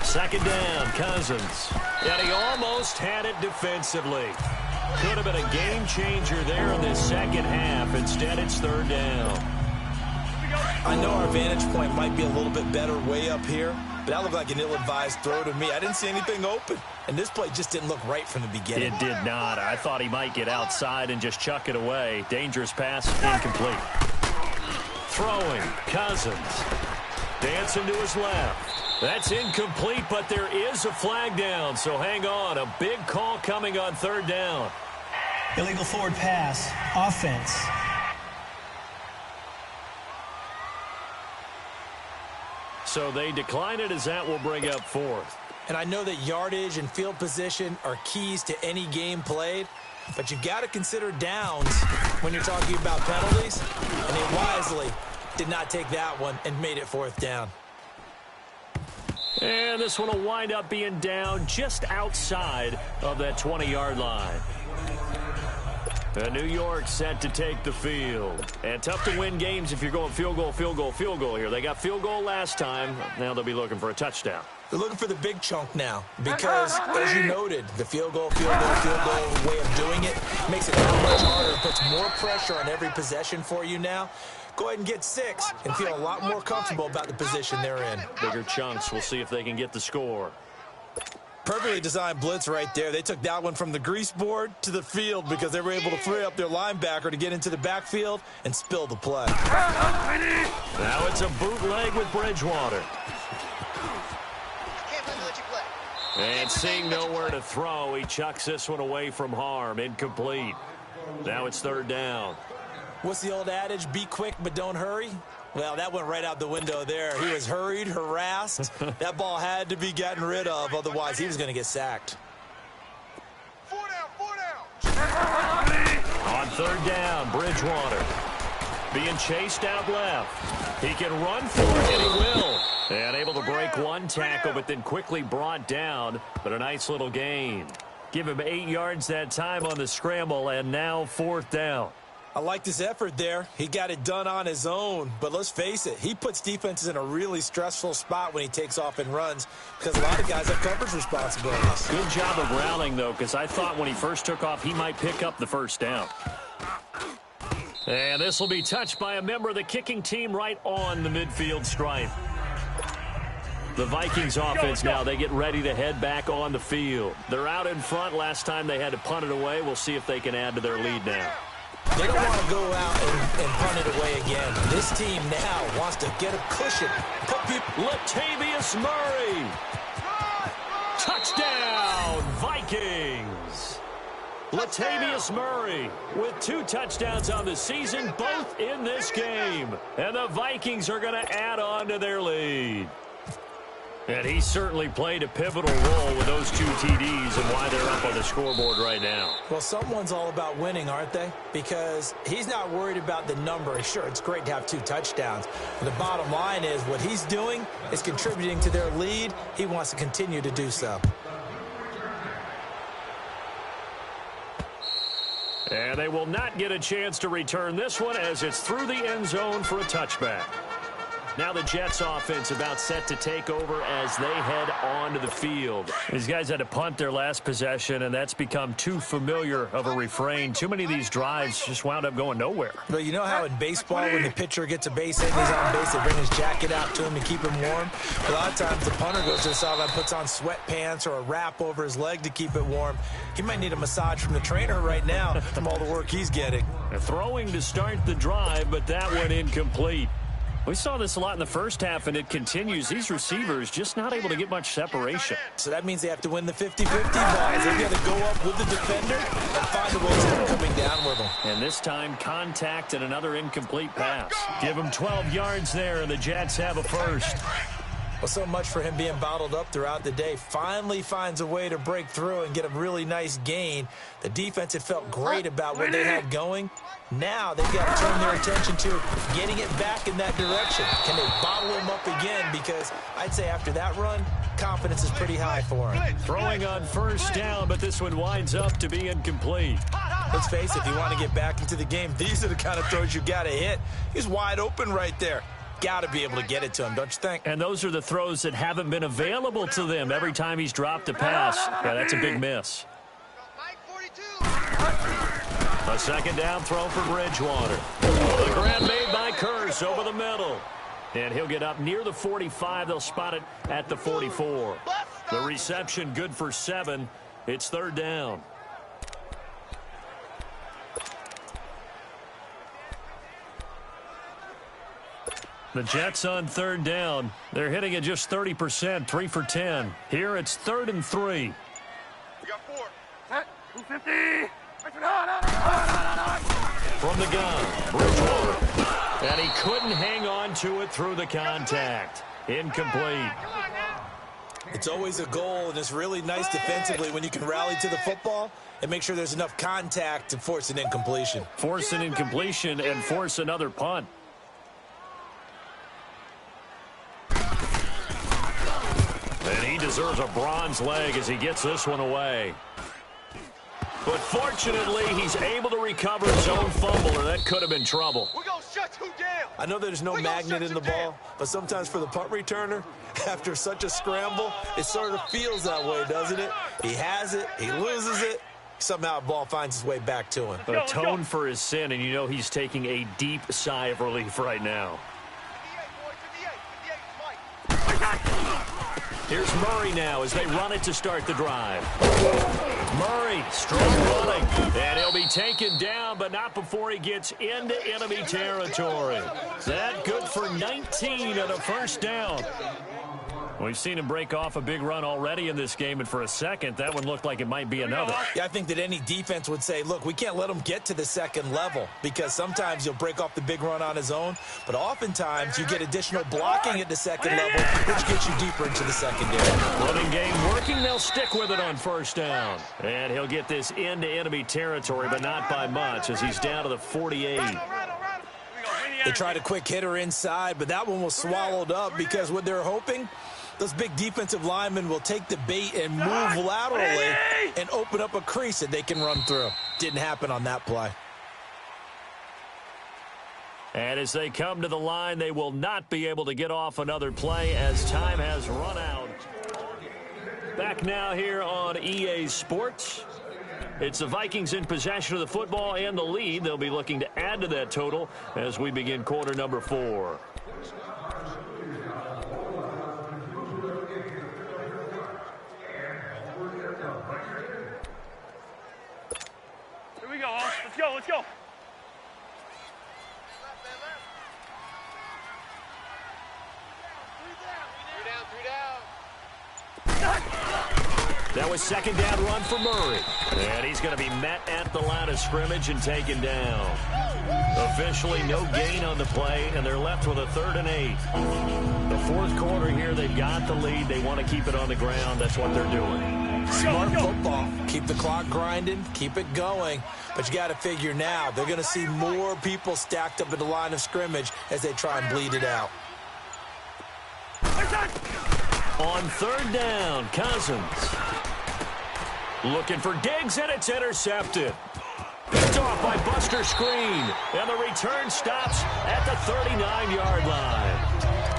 Second down, Cousins. And he almost had it defensively. Could have been a game changer there in this second half. Instead, it's third down. I know our vantage point might be a little bit better way up here, but that looked like an ill-advised throw to me. I didn't see anything open, and this play just didn't look right from the beginning. It did not. I thought he might get outside and just chuck it away. Dangerous pass, incomplete. Throwing, Cousins. Dancing to his left. That's incomplete, but there is a flag down, so hang on. A big call coming on third down. Illegal forward pass. Offense. So they decline it as that will bring up fourth. And I know that yardage and field position are keys to any game played, but you've got to consider downs when you're talking about penalties, and they wisely did not take that one and made it fourth down. And this one will wind up being down just outside of that 20-yard line. New York set to take the field. And tough to win games if you're going field goal, field goal, field goal here. They got field goal last time. Now they'll be looking for a touchdown. They're looking for the big chunk now because, as you noted, the field goal way of doing it makes it that much harder. It puts more pressure on every possession for you now. Go ahead and get 6 and feel a lot more comfortable about the position they're in. Bigger chunks. We'll see if they can get the score. Perfectly designed blitz right there. They took that one from the grease board to the field because they were able to free up their linebacker to get into the backfield and spill the play. Now it's a bootleg with Bridgewater. And seeing nowhere to throw, he chucks this one away from harm. Incomplete. Now it's third down. What's the old adage? Be quick, but don't hurry. Well, that went right out the window there. He was hurried, harassed. That ball had to be gotten rid of, otherwise he was going to get sacked. 4 down. On third down, Bridgewater being chased out left. He can run for it, and he will. And able to break one tackle, but then quickly brought down. But a nice little gain. Give him 8 yards that time on the scramble, and now fourth down. I like this effort there. He got it done on his own. But let's face it, he puts defenses in a really stressful spot when he takes off and runs because a lot of guys have coverage responsibilities. Good job of rallying, though, because I thought when he first took off, he might pick up the first down. And this will be touched by a member of the kicking team right on the midfield stripe. The Vikings offense now, they get ready to head back on the field. They're out in front. Last time they had to punt it away. We'll see if they can add to their lead now. They don't want to go out and punt it away again. This team now wants to get a cushion. Latavius Murray. Touchdown, Vikings. Latavius Murray with 2 touchdowns on the season, both in this game. And the Vikings are going to add on to their lead. And he certainly played a pivotal role with those 2 TDs and why they're up on the scoreboard right now. Well, someone's all about winning, aren't they? Because he's not worried about the number. Sure, it's great to have 2 touchdowns. But the bottom line is what he's doing is contributing to their lead. He wants to continue to do so. And they will not get a chance to return this one as it's through the end zone for a touchback. Now the Jets offense about set to take over as they head onto the field. These guys had to punt their last possession, and that's become too familiar of a refrain. Too many of these drives just wound up going nowhere. Well, you know how in baseball when the pitcher gets a base hit and he's on base, they bring his jacket out to him to keep him warm? A lot of times the punter goes to the sideline, puts on sweatpants or a wrap over his leg to keep it warm. He might need a massage from the trainer right now from all the work he's getting. Throwing to start the drive, but that went incomplete. We saw this a lot in the first half, and it continues. These receivers just not able to get much separation. So that means they have to win the 50-50 balls. They've got to go up with the defender and find a way to start coming down with them. And this time, contact and another incomplete pass. Give them 12 yards there, and the Jets have a first. Well, so much for him being bottled up throughout the day. Finally finds a way to break through and get a really nice gain. The defense had felt great about what they had going. Now they've got to turn their attention to getting it back in that direction. Can they bottle him up again? Because I'd say after that run, confidence is pretty high for him. Throwing on first down, but this one winds up to be incomplete. Let's face it, if you want to get back into the game, these are the kind of throws you got to hit. He's wide open right there. Got to be able to get it to him, don't you think? And those are the throws that haven't been available to them every time he's dropped a pass. Yeah, that's a big miss. A second down throw for Bridgewater. The grab made by Curse over the middle. And he'll get up near the 45. They'll spot it at the 44. The reception good for 7. It's third down. The Jets on third down. They're hitting at just 30%, 3 for 10. Here it's 3rd and 3. We got 4. Set. 250. From the gun, Bridgewater. And he couldn't hang on to it through the contact. Incomplete. It's always a goal, and it's really nice defensively when you can rally to the football and make sure there's enough contact to force an incompletion. Force an incompletion and force another punt. And he deserves a bronze leg as he gets this one away. But fortunately, he's able to recover his own fumble, and that could have been trouble. We're going to shut you down. I know there's no magnet in the ball, but sometimes for the punt returner, after such a scramble, it sort of feels that way, doesn't it? He has it, he loses it, somehow the ball finds its way back to him. Atone for his sin, and you know he's taking a deep sigh of relief right now. 58, boy, 58, Here's Murray now as they run it to start the drive. Murray, strong running, and he'll be taken down, but not before he gets into enemy territory. That good for 19 and a first down. We've seen him break off a big run already in this game, and for a second, that one looked like it might be another. Yeah, I think that any defense would say, look, we can't let him get to the second level because sometimes you'll break off the big run on his own, but oftentimes you get additional blocking at the second level, which gets you deeper into the secondary. Running game working, they'll stick with it on first down. And he'll get this into enemy territory, but not by much as he's down to the 48. They tried a quick hitter inside, but that one was swallowed up because what they're hoping, those big defensive linemen will take the bait and move laterally and open up a crease that they can run through. Didn't happen on that play. And as they come to the line, they will not be able to get off another play as time has run out. Back now here on EA Sports. It's the Vikings in possession of the football and the lead. They'll be looking to add to that total as we begin quarter number 4. Here we go. Let's go. Let's go. That was second down run for Murray. And he's going to be met at the line of scrimmage and taken down. Officially no gain on the play, and they're left with a 3rd and 8. The fourth quarter here, they've got the lead. They want to keep it on the ground. That's what they're doing. Smart football. Keep the clock grinding. Keep it going. But you got to figure now, they're going to see more people stacked up at the line of scrimmage as they try and bleed it out. On 3rd down, Cousins. Looking for Diggs, and it's intercepted. Picked off by Buster Screen, and the return stops at the 39-yard line.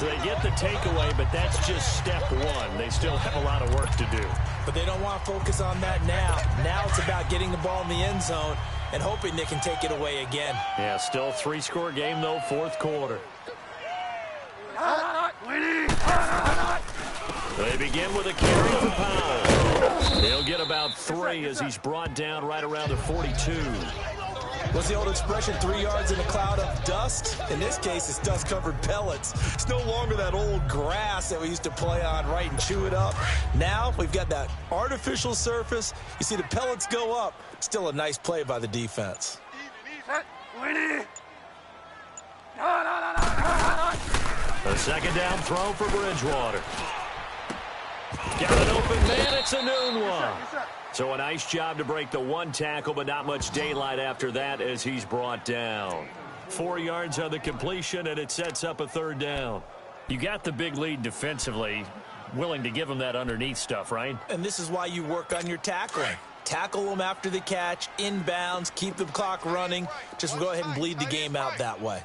So they get the takeaway, but that's just step one. They still have a lot of work to do. But they don't want to focus on that now. Now it's about getting the ball in the end zone and hoping they can take it away again. Yeah, still a 3-score game, though, fourth quarter. They begin with a carry for Powell. He'll get about 3 as he's brought down right around the 42. What's the old expression, 3 yards in a cloud of dust? In this case, it's dust-covered pellets. It's no longer that old grass that we used to play on, right, and chew it up. Now we've got that artificial surface. You see the pellets go up. Still a nice play by the defense. A second down throw for Bridgewater. Got an open man. It's a noon one. So a nice job to break the one tackle, but not much daylight after that as he's brought down. 4 yards on the completion, and it sets up a third down. You got the big lead defensively, willing to give them that underneath stuff, right? And this is why you work on your tackling. Tackle them after the catch, inbounds, keep the clock running. Just go ahead and bleed the game out that way.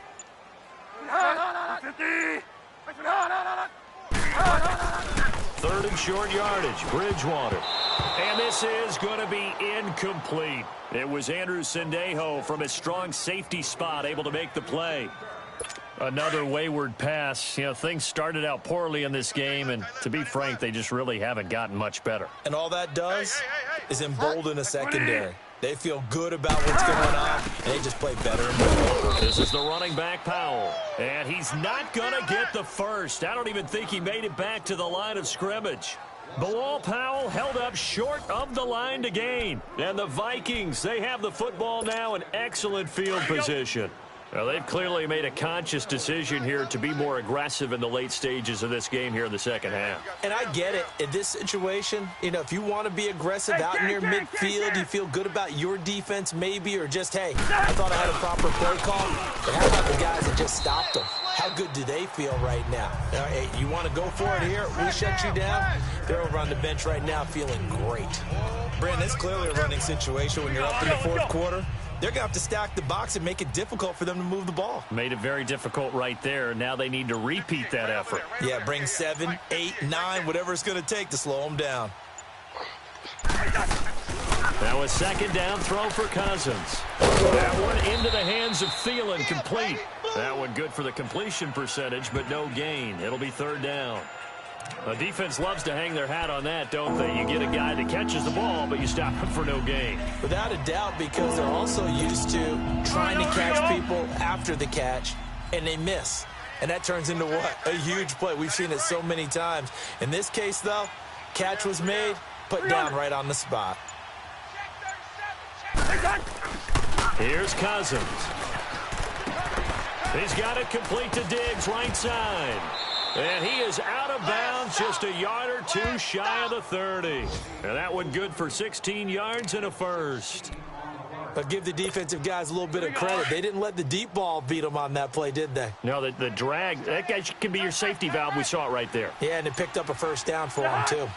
Third and short yardage, Bridgewater. And this is going to be incomplete. It was Andrew Sendejo from his strong safety spot able to make the play. Another wayward pass. You know, things started out poorly in this game, and to be frank, they just really haven't gotten much better. And all that does is embolden a secondary. They feel good about what's going on, and they just play better and better. This is the running back, Powell. And he's not going to get the first. I don't even think he made it back to the line of scrimmage. Bilal Powell held up short of the line to gain. And the Vikings, they have the football now in excellent field position. Well, they've clearly made a conscious decision here to be more aggressive in the late stages of this game here in the second half. And I get it. In this situation, you know, if you want to be aggressive out near midfield, you feel good about your defense maybe, or just, hey, I thought I had a proper play call. But how about the guys that just stopped them? How good do they feel right now? Hey, you want to go for it here? We shut you down. They're over on the bench right now feeling great. Brandon, it's clearly a running situation when you're up in the fourth quarter. They're going to have to stack the box and make it difficult for them to move the ball. Made it very difficult right there. Now they need to repeat that effort. Yeah, bring 7, 8, 9, whatever it's going to take to slow them down. Now a second down throw for Cousins. That one into the hands of Thielen, complete. That one good for the completion percentage, but no gain. It'll be third down. The defense loves to hang their hat on that, don't they? You get a guy that catches the ball, but you stop him for no gain. Without a doubt, because they're also used to trying to catch people after the catch, and they miss. And that turns into what? A huge play. We've seen it so many times. In this case, though, catch was made, put down right on the spot. Here's Cousins. He's got it complete to Diggs, right side. And he is out of bounds, just a yard or two shy of the 30. And that one good for 16 yards and a first. But give the defensive guys a little bit of credit. They didn't let the deep ball beat them on that play, did they? No, the drag, that guy can be your safety valve. We saw it right there. Yeah, and it picked up a first down for them, too.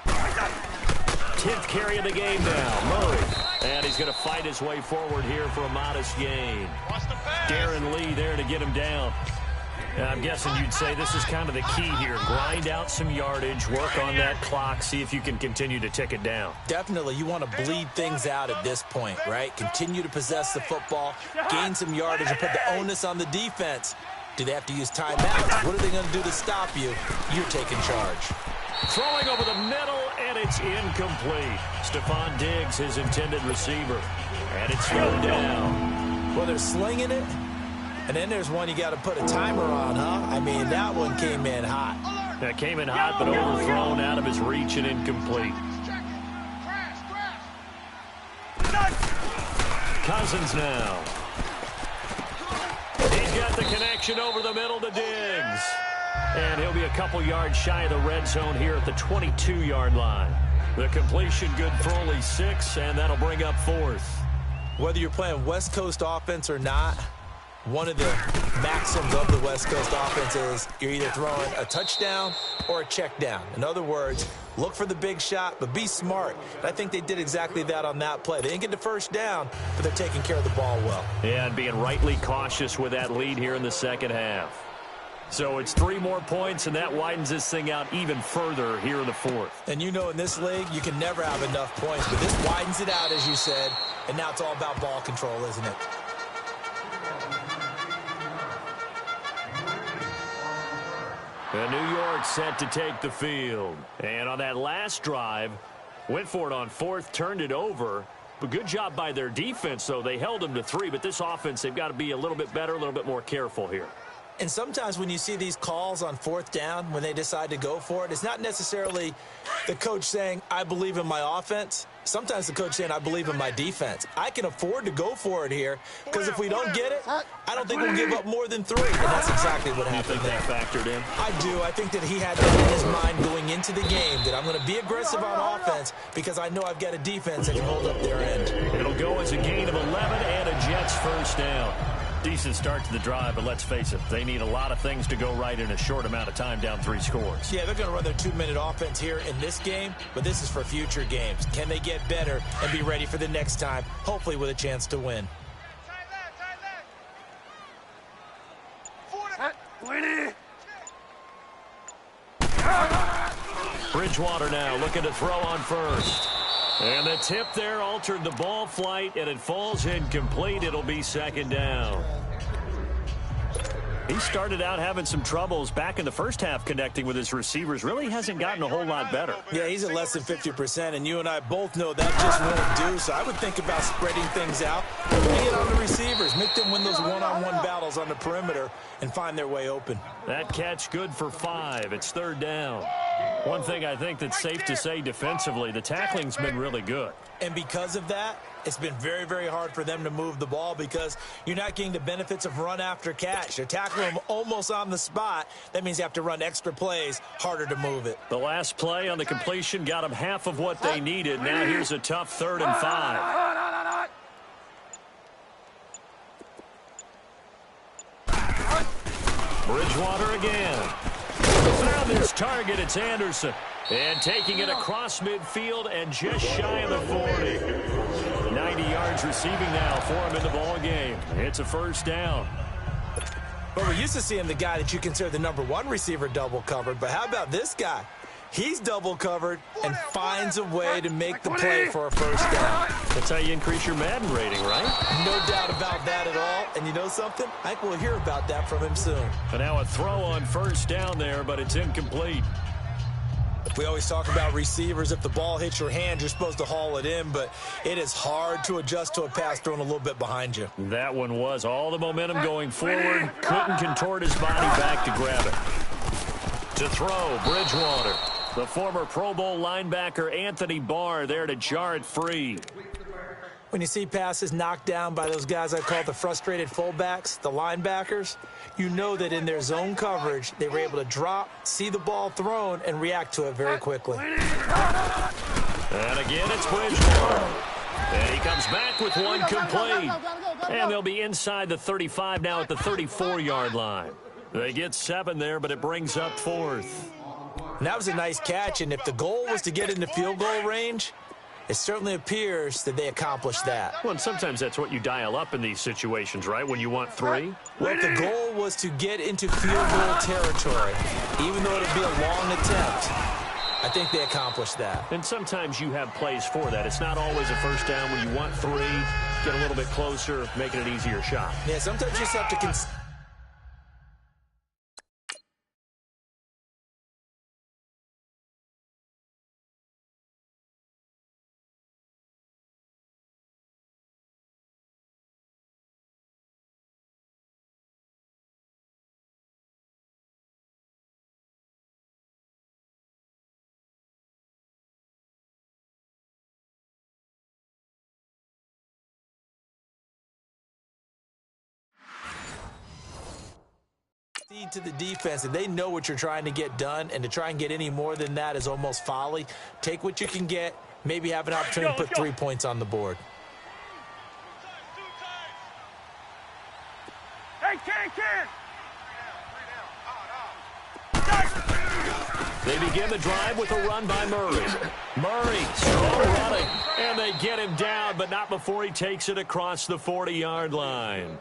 10th carry of the game now, Murray. And he's going to fight his way forward here for a modest gain. Darren Lee there to get him down. And I'm guessing you'd say this is kind of the key here. Grind out some yardage, work on that clock, see if you can continue to tick it down. Definitely. You want to bleed things out at this point, right? Continue to possess the football, gain some yardage, and put the onus on the defense. Do they have to use timeouts? What are they going to do to stop you? You're taking charge. Throwing over the middle, and it's incomplete. Stephon Diggs, his intended receiver. And it's third down. Well, they're slinging it, and then there's one you got to put a timer on, huh? I mean, that one came in hot. That came in hot, but overthrown out of his reach and incomplete. Cousins now. He's got the connection over the middle to Diggs. And he'll be a couple yards shy of the red zone here at the 22-yard line. The completion good for only 6, and that'll bring up fourth. Whether you're playing West Coast offense or not, one of the maxims of the West Coast offense is you're either throwing a touchdown or a check down. In other words, look for the big shot, but be smart. And I think they did exactly that on that play. They didn't get the first down, but they're taking care of the ball well. Yeah, and being rightly cautious with that lead here in the second half. So it's 3 more points, and that widens this thing out even further here in the fourth. And you know in this league, you can never have enough points, but this widens it out, as you said, and now it's all about ball control, isn't it? And New York set to take the field. And on that last drive, went for it on fourth, turned it over. But good job by their defense, though. They held them to 3, but this offense, they've got to be a little bit better, a little bit more careful here. And sometimes when you see these calls on fourth down, when they decide to go for it, it's not necessarily the coach saying, I believe in my offense. Sometimes the coach saying, I believe in my defense. I can afford to go for it here because if we don't get it, I don't think we'll give up more than 3. And that's exactly what happened there. You think that factored in? I do. I think that he had that in his mind going into the game, that I'm going to be aggressive on offense because I know I've got a defense that can hold up their end. It'll go as a gain of 11 and a Jets first down. Decent start to the drive, but let's face it, they need a lot of things to go right in a short amount of time, down 3 scores. Yeah, they're going to run their 2-minute offense here in this game, but this is for future games. Can they get better and be ready for the next time, hopefully with a chance to win? Bridgewater now looking to throw on first. And the tip there altered the ball flight, and it falls incomplete. It'll be second down. He started out having some troubles back in the first half connecting with his receivers. Really hasn't gotten a whole lot better. Yeah, he's at less than 50%, and you and I both know that just won't do. So I would think about spreading things out, bring it on the receivers, make them win those one-on-one battles on the perimeter and find their way open. That catch good for 5. It's third down. One thing I think that's safe to say defensively, the tackling's been really good. And because of that, it's been very, very hard for them to move the ball because you're not getting the benefits of run after catch. They're tackling them almost on the spot. That means you have to run extra plays, harder to move it. The last play on the completion got them half of what they needed. Now here's a tough 3rd and 5. Bridgewater again. Found his target. It's Anderson. And taking it across midfield and just shy of the 40. 90 yards receiving now for him in the ball game. It's a first down. But we're used to seeing the guy that you consider the #1 receiver double covered. But how about this guy? He's double covered and finds a way to make the play for a first down. That's how you increase your Madden rating, right? No doubt about that at all. And you know something? I think we'll hear about that from him soon. And now a throw on first down there, but it's incomplete. We always talk about receivers. If the ball hits your hand, you're supposed to haul it in, but it is hard to adjust to a pass thrown a little bit behind you. That one was all the momentum going forward. Couldn't contort his body back to grab it. To throw, Bridgewater. The former Pro Bowl linebacker Anthony Barr there to jar it free. When you see passes knocked down by those guys I call the frustrated fullbacks, the linebackers, you know that in their zone coverage, they were able to drop, see the ball thrown, and react to it very quickly. And again, it's Bridgewater. And he comes back with one complete. And they'll be inside the 35 now at the 34-yard line. They get 7 there, but it brings up 4th. And that was a nice catch, and if the goal was to get into field goal range, it certainly appears that they accomplished that. Well, and sometimes that's what you dial up in these situations, right, when you want 3? Well, if the goal was to get into field goal territory, even though it would be a long attempt, I think they accomplished that. And sometimes you have plays for that. It's not always a first down when you want 3, get a little bit closer, making an easier shot. Yeah, sometimes you just have to to the defense, and they know what you're trying to get done, and to try and get any more than that is almost folly. Take what you can get, maybe have an opportunity to put 3 points on the board. Hey, can. They begin the drive with a run by Murray. Murray, strong running, and they get him down, but not before he takes it across the 40-yard line.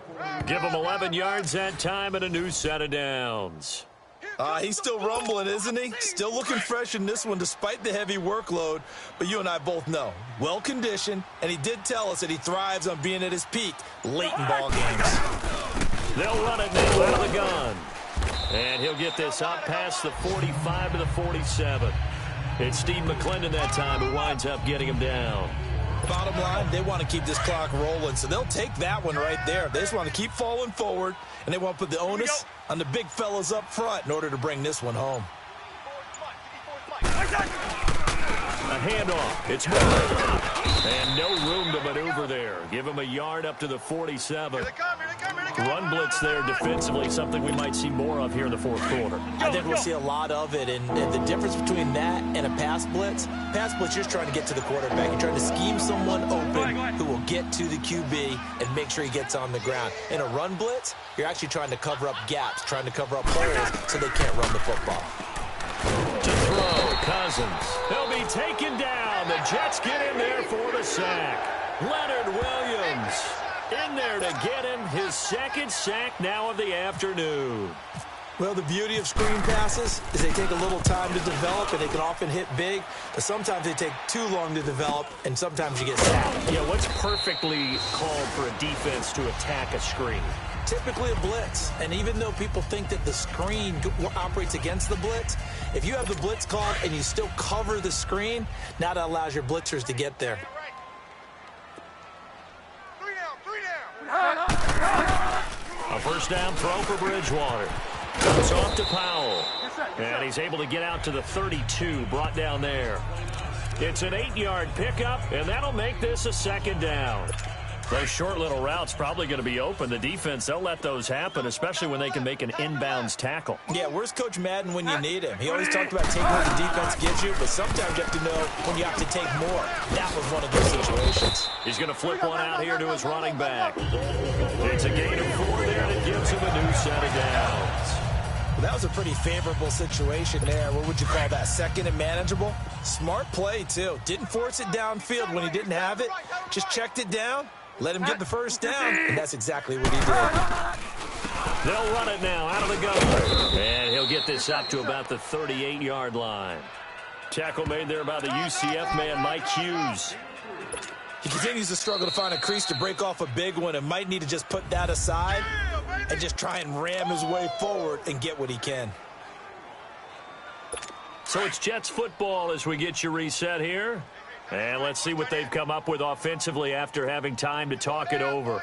Give him 11 yards that time and a new set of downs. He's still rumbling, isn't he? Still looking fresh in this one despite the heavy workload. But you and I both know, well-conditioned, and he did tell us that he thrives on being at his peak late in ball games. They'll run it now out of the gun. And he'll get this up past the 45 to the 47. It's Steve McClendon that time who winds up getting him down. Bottom line, they want to keep this clock rolling, so they'll take that one right there. They just want to keep falling forward, and they want to put the onus on the big fellas up front in order to bring this one home. A handoff. It's Murray. And no room to maneuver there. Give him a yard up to the 47. Run blitz there defensively, something we might see more of here in the fourth quarter. I think we'll see a lot of it, and the difference between that and a pass blitz, you're just trying to get to the quarterback. You're trying to scheme someone open who will get to the QB and make sure he gets on the ground. In a run blitz, you're actually trying to cover up gaps, trying to cover up holes so they can't run the football. To throw, Cousins. He'll be taken down. The Jets get in there for the sack. Leonard Williams in there to get him his second sack now of the afternoon. Well, the beauty of screen passes is they take a little time to develop, and they can often hit big, but sometimes they take too long to develop, and sometimes you get sacked. Yeah, what's perfectly called for a defense to attack a screen? Typically a blitz, and even though people think that the screen operates against the blitz, if you have the blitz called and you still cover the screen, now that allows your blitzers to get there. A first down throw for Bridgewater. It's off to Powell. And he's able to get out to the 32, brought down there. It's an 8-yard pickup, and that'll make this a second down. Those short little routes probably going to be open. The defense, they'll let those happen, especially when they can make an inbounds tackle. Yeah, where's Coach Madden when you need him? He always talked about taking what the defense gives you, but sometimes you have to know when you have to take more. That was one of those situations. He's going to flip one out here to his running back. It's a gain of 4 there that gives him a new set of downs. Well, that was a pretty favorable situation there. What would you call that? Second and manageable? Smart play, too. Didn't force it downfield when he didn't have it. Just checked it down. Let him get the first down, and that's exactly what he did. They'll run it now out of the gun. And he'll get this up to about the 38-yard line. Tackle made there by the UCF man, Mike Hughes. He continues to struggle to find a crease to break off a big one and might need to just put that aside and just try and ram his way forward and get what he can. So it's Jets football as we get you reset here. And let's see what they've come up with offensively after having time to talk it over.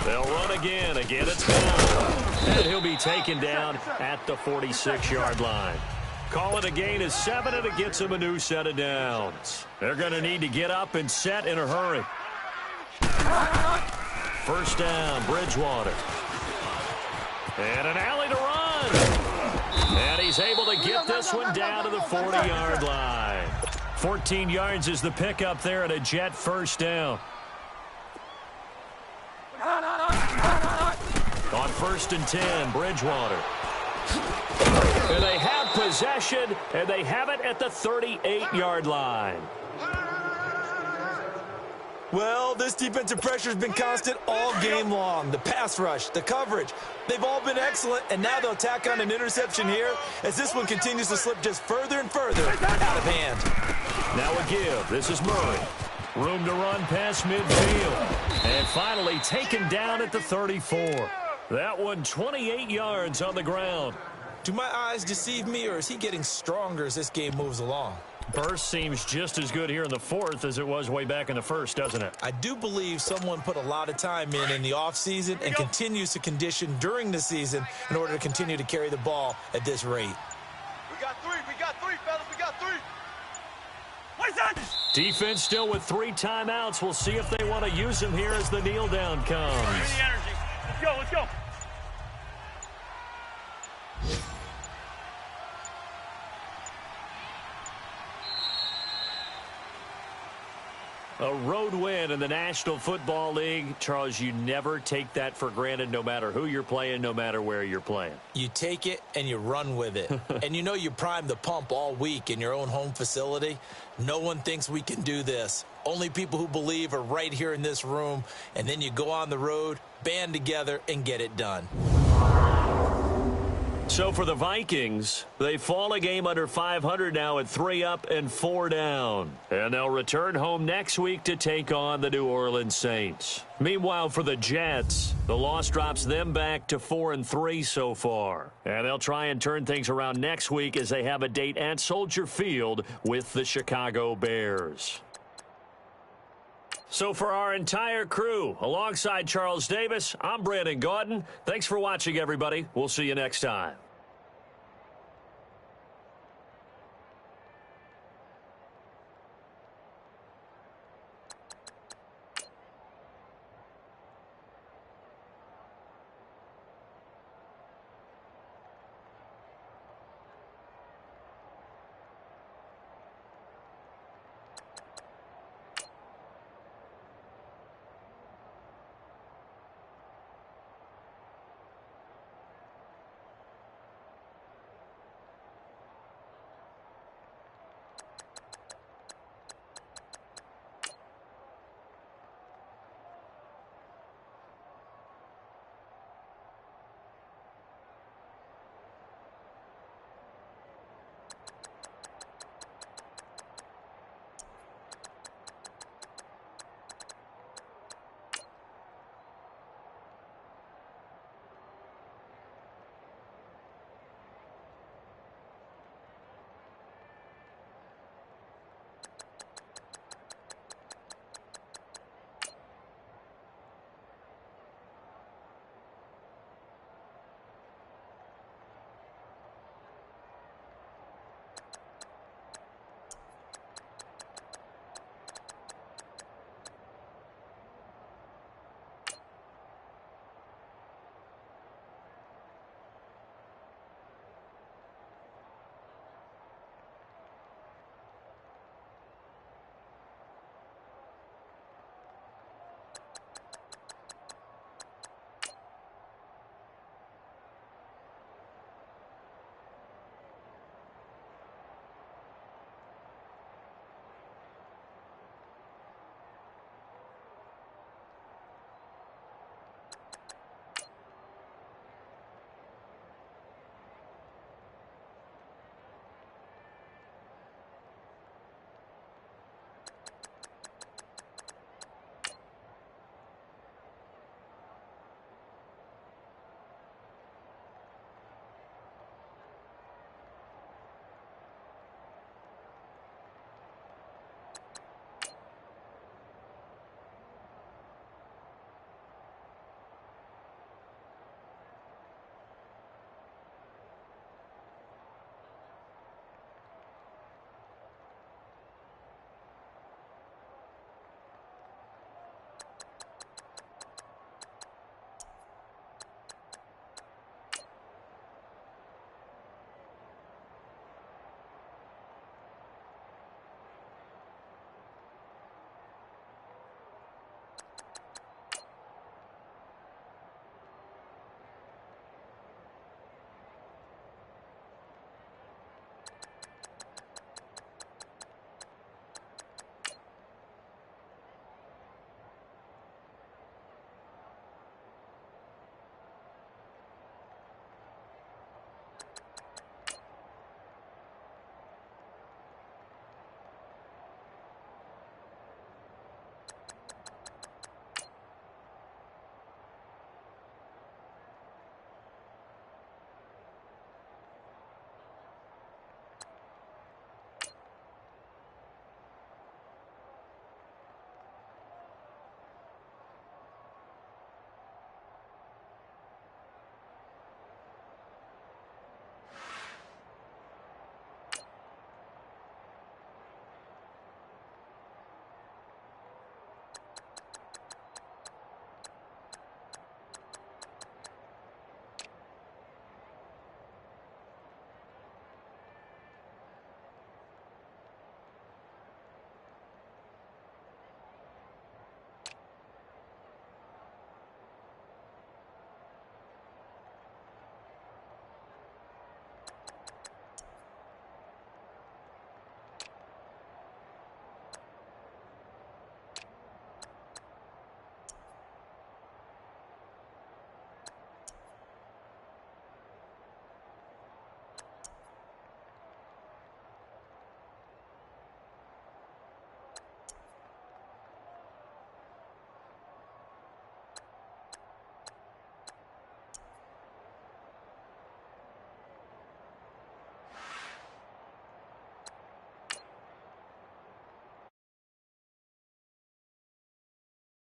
They'll run again. Again, it's down. And he'll be taken down at the 46-yard line. Call it a gain of 7, and it gets him a new set of downs. They're going to need to get up and set in a hurry. First down, Bridgewater. And an alley to run. And he's able to get this one down to the 40-yard line. 14 yards is the pickup there at a Jet first down. On 1st and 10, Bridgewater. And they have possession, and they have it at the 38-yard line. Well, this defensive pressure has been constant all game long. The pass rush, the coverage, they've all been excellent, and now they'll tack on an interception here as this one continues to slip just further and further out of hand. Now a give. This is Murray. Room to run past midfield. And finally taken down at the 34. That one 28 yards on the ground. Do my eyes deceive me, or is he getting stronger as this game moves along? Burst seems just as good here in the fourth as it was way back in the first, doesn't it? I do believe someone put a lot of time in the offseason and continues to condition during the season in order to continue to carry the ball at this rate. We got three, fellas, we got 3. What's that? Defense still with 3 timeouts. We'll see if they want to use them here as the kneel down comes. Give me the energy. Let's go. A road win in the National Football League. Charles, you never take that for granted no matter who you're playing, no matter where you're playing. You take it and you run with it. And you know you primed the pump all week in your own home facility. No one thinks we can do this. Only people who believe are right here in this room. And then you go on the road, band together, and get it done. So for the Vikings, they fall a game under 500 now at 3 up and 4 down. And they'll return home next week to take on the New Orleans Saints. Meanwhile, for the Jets, the loss drops them back to 4-3 so far. And they'll try and turn things around next week as they have a date at Soldier Field with the Chicago Bears. So for our entire crew, alongside Charles Davis, I'm Brandon Gaudin. Thanks for watching, everybody. We'll see you next time.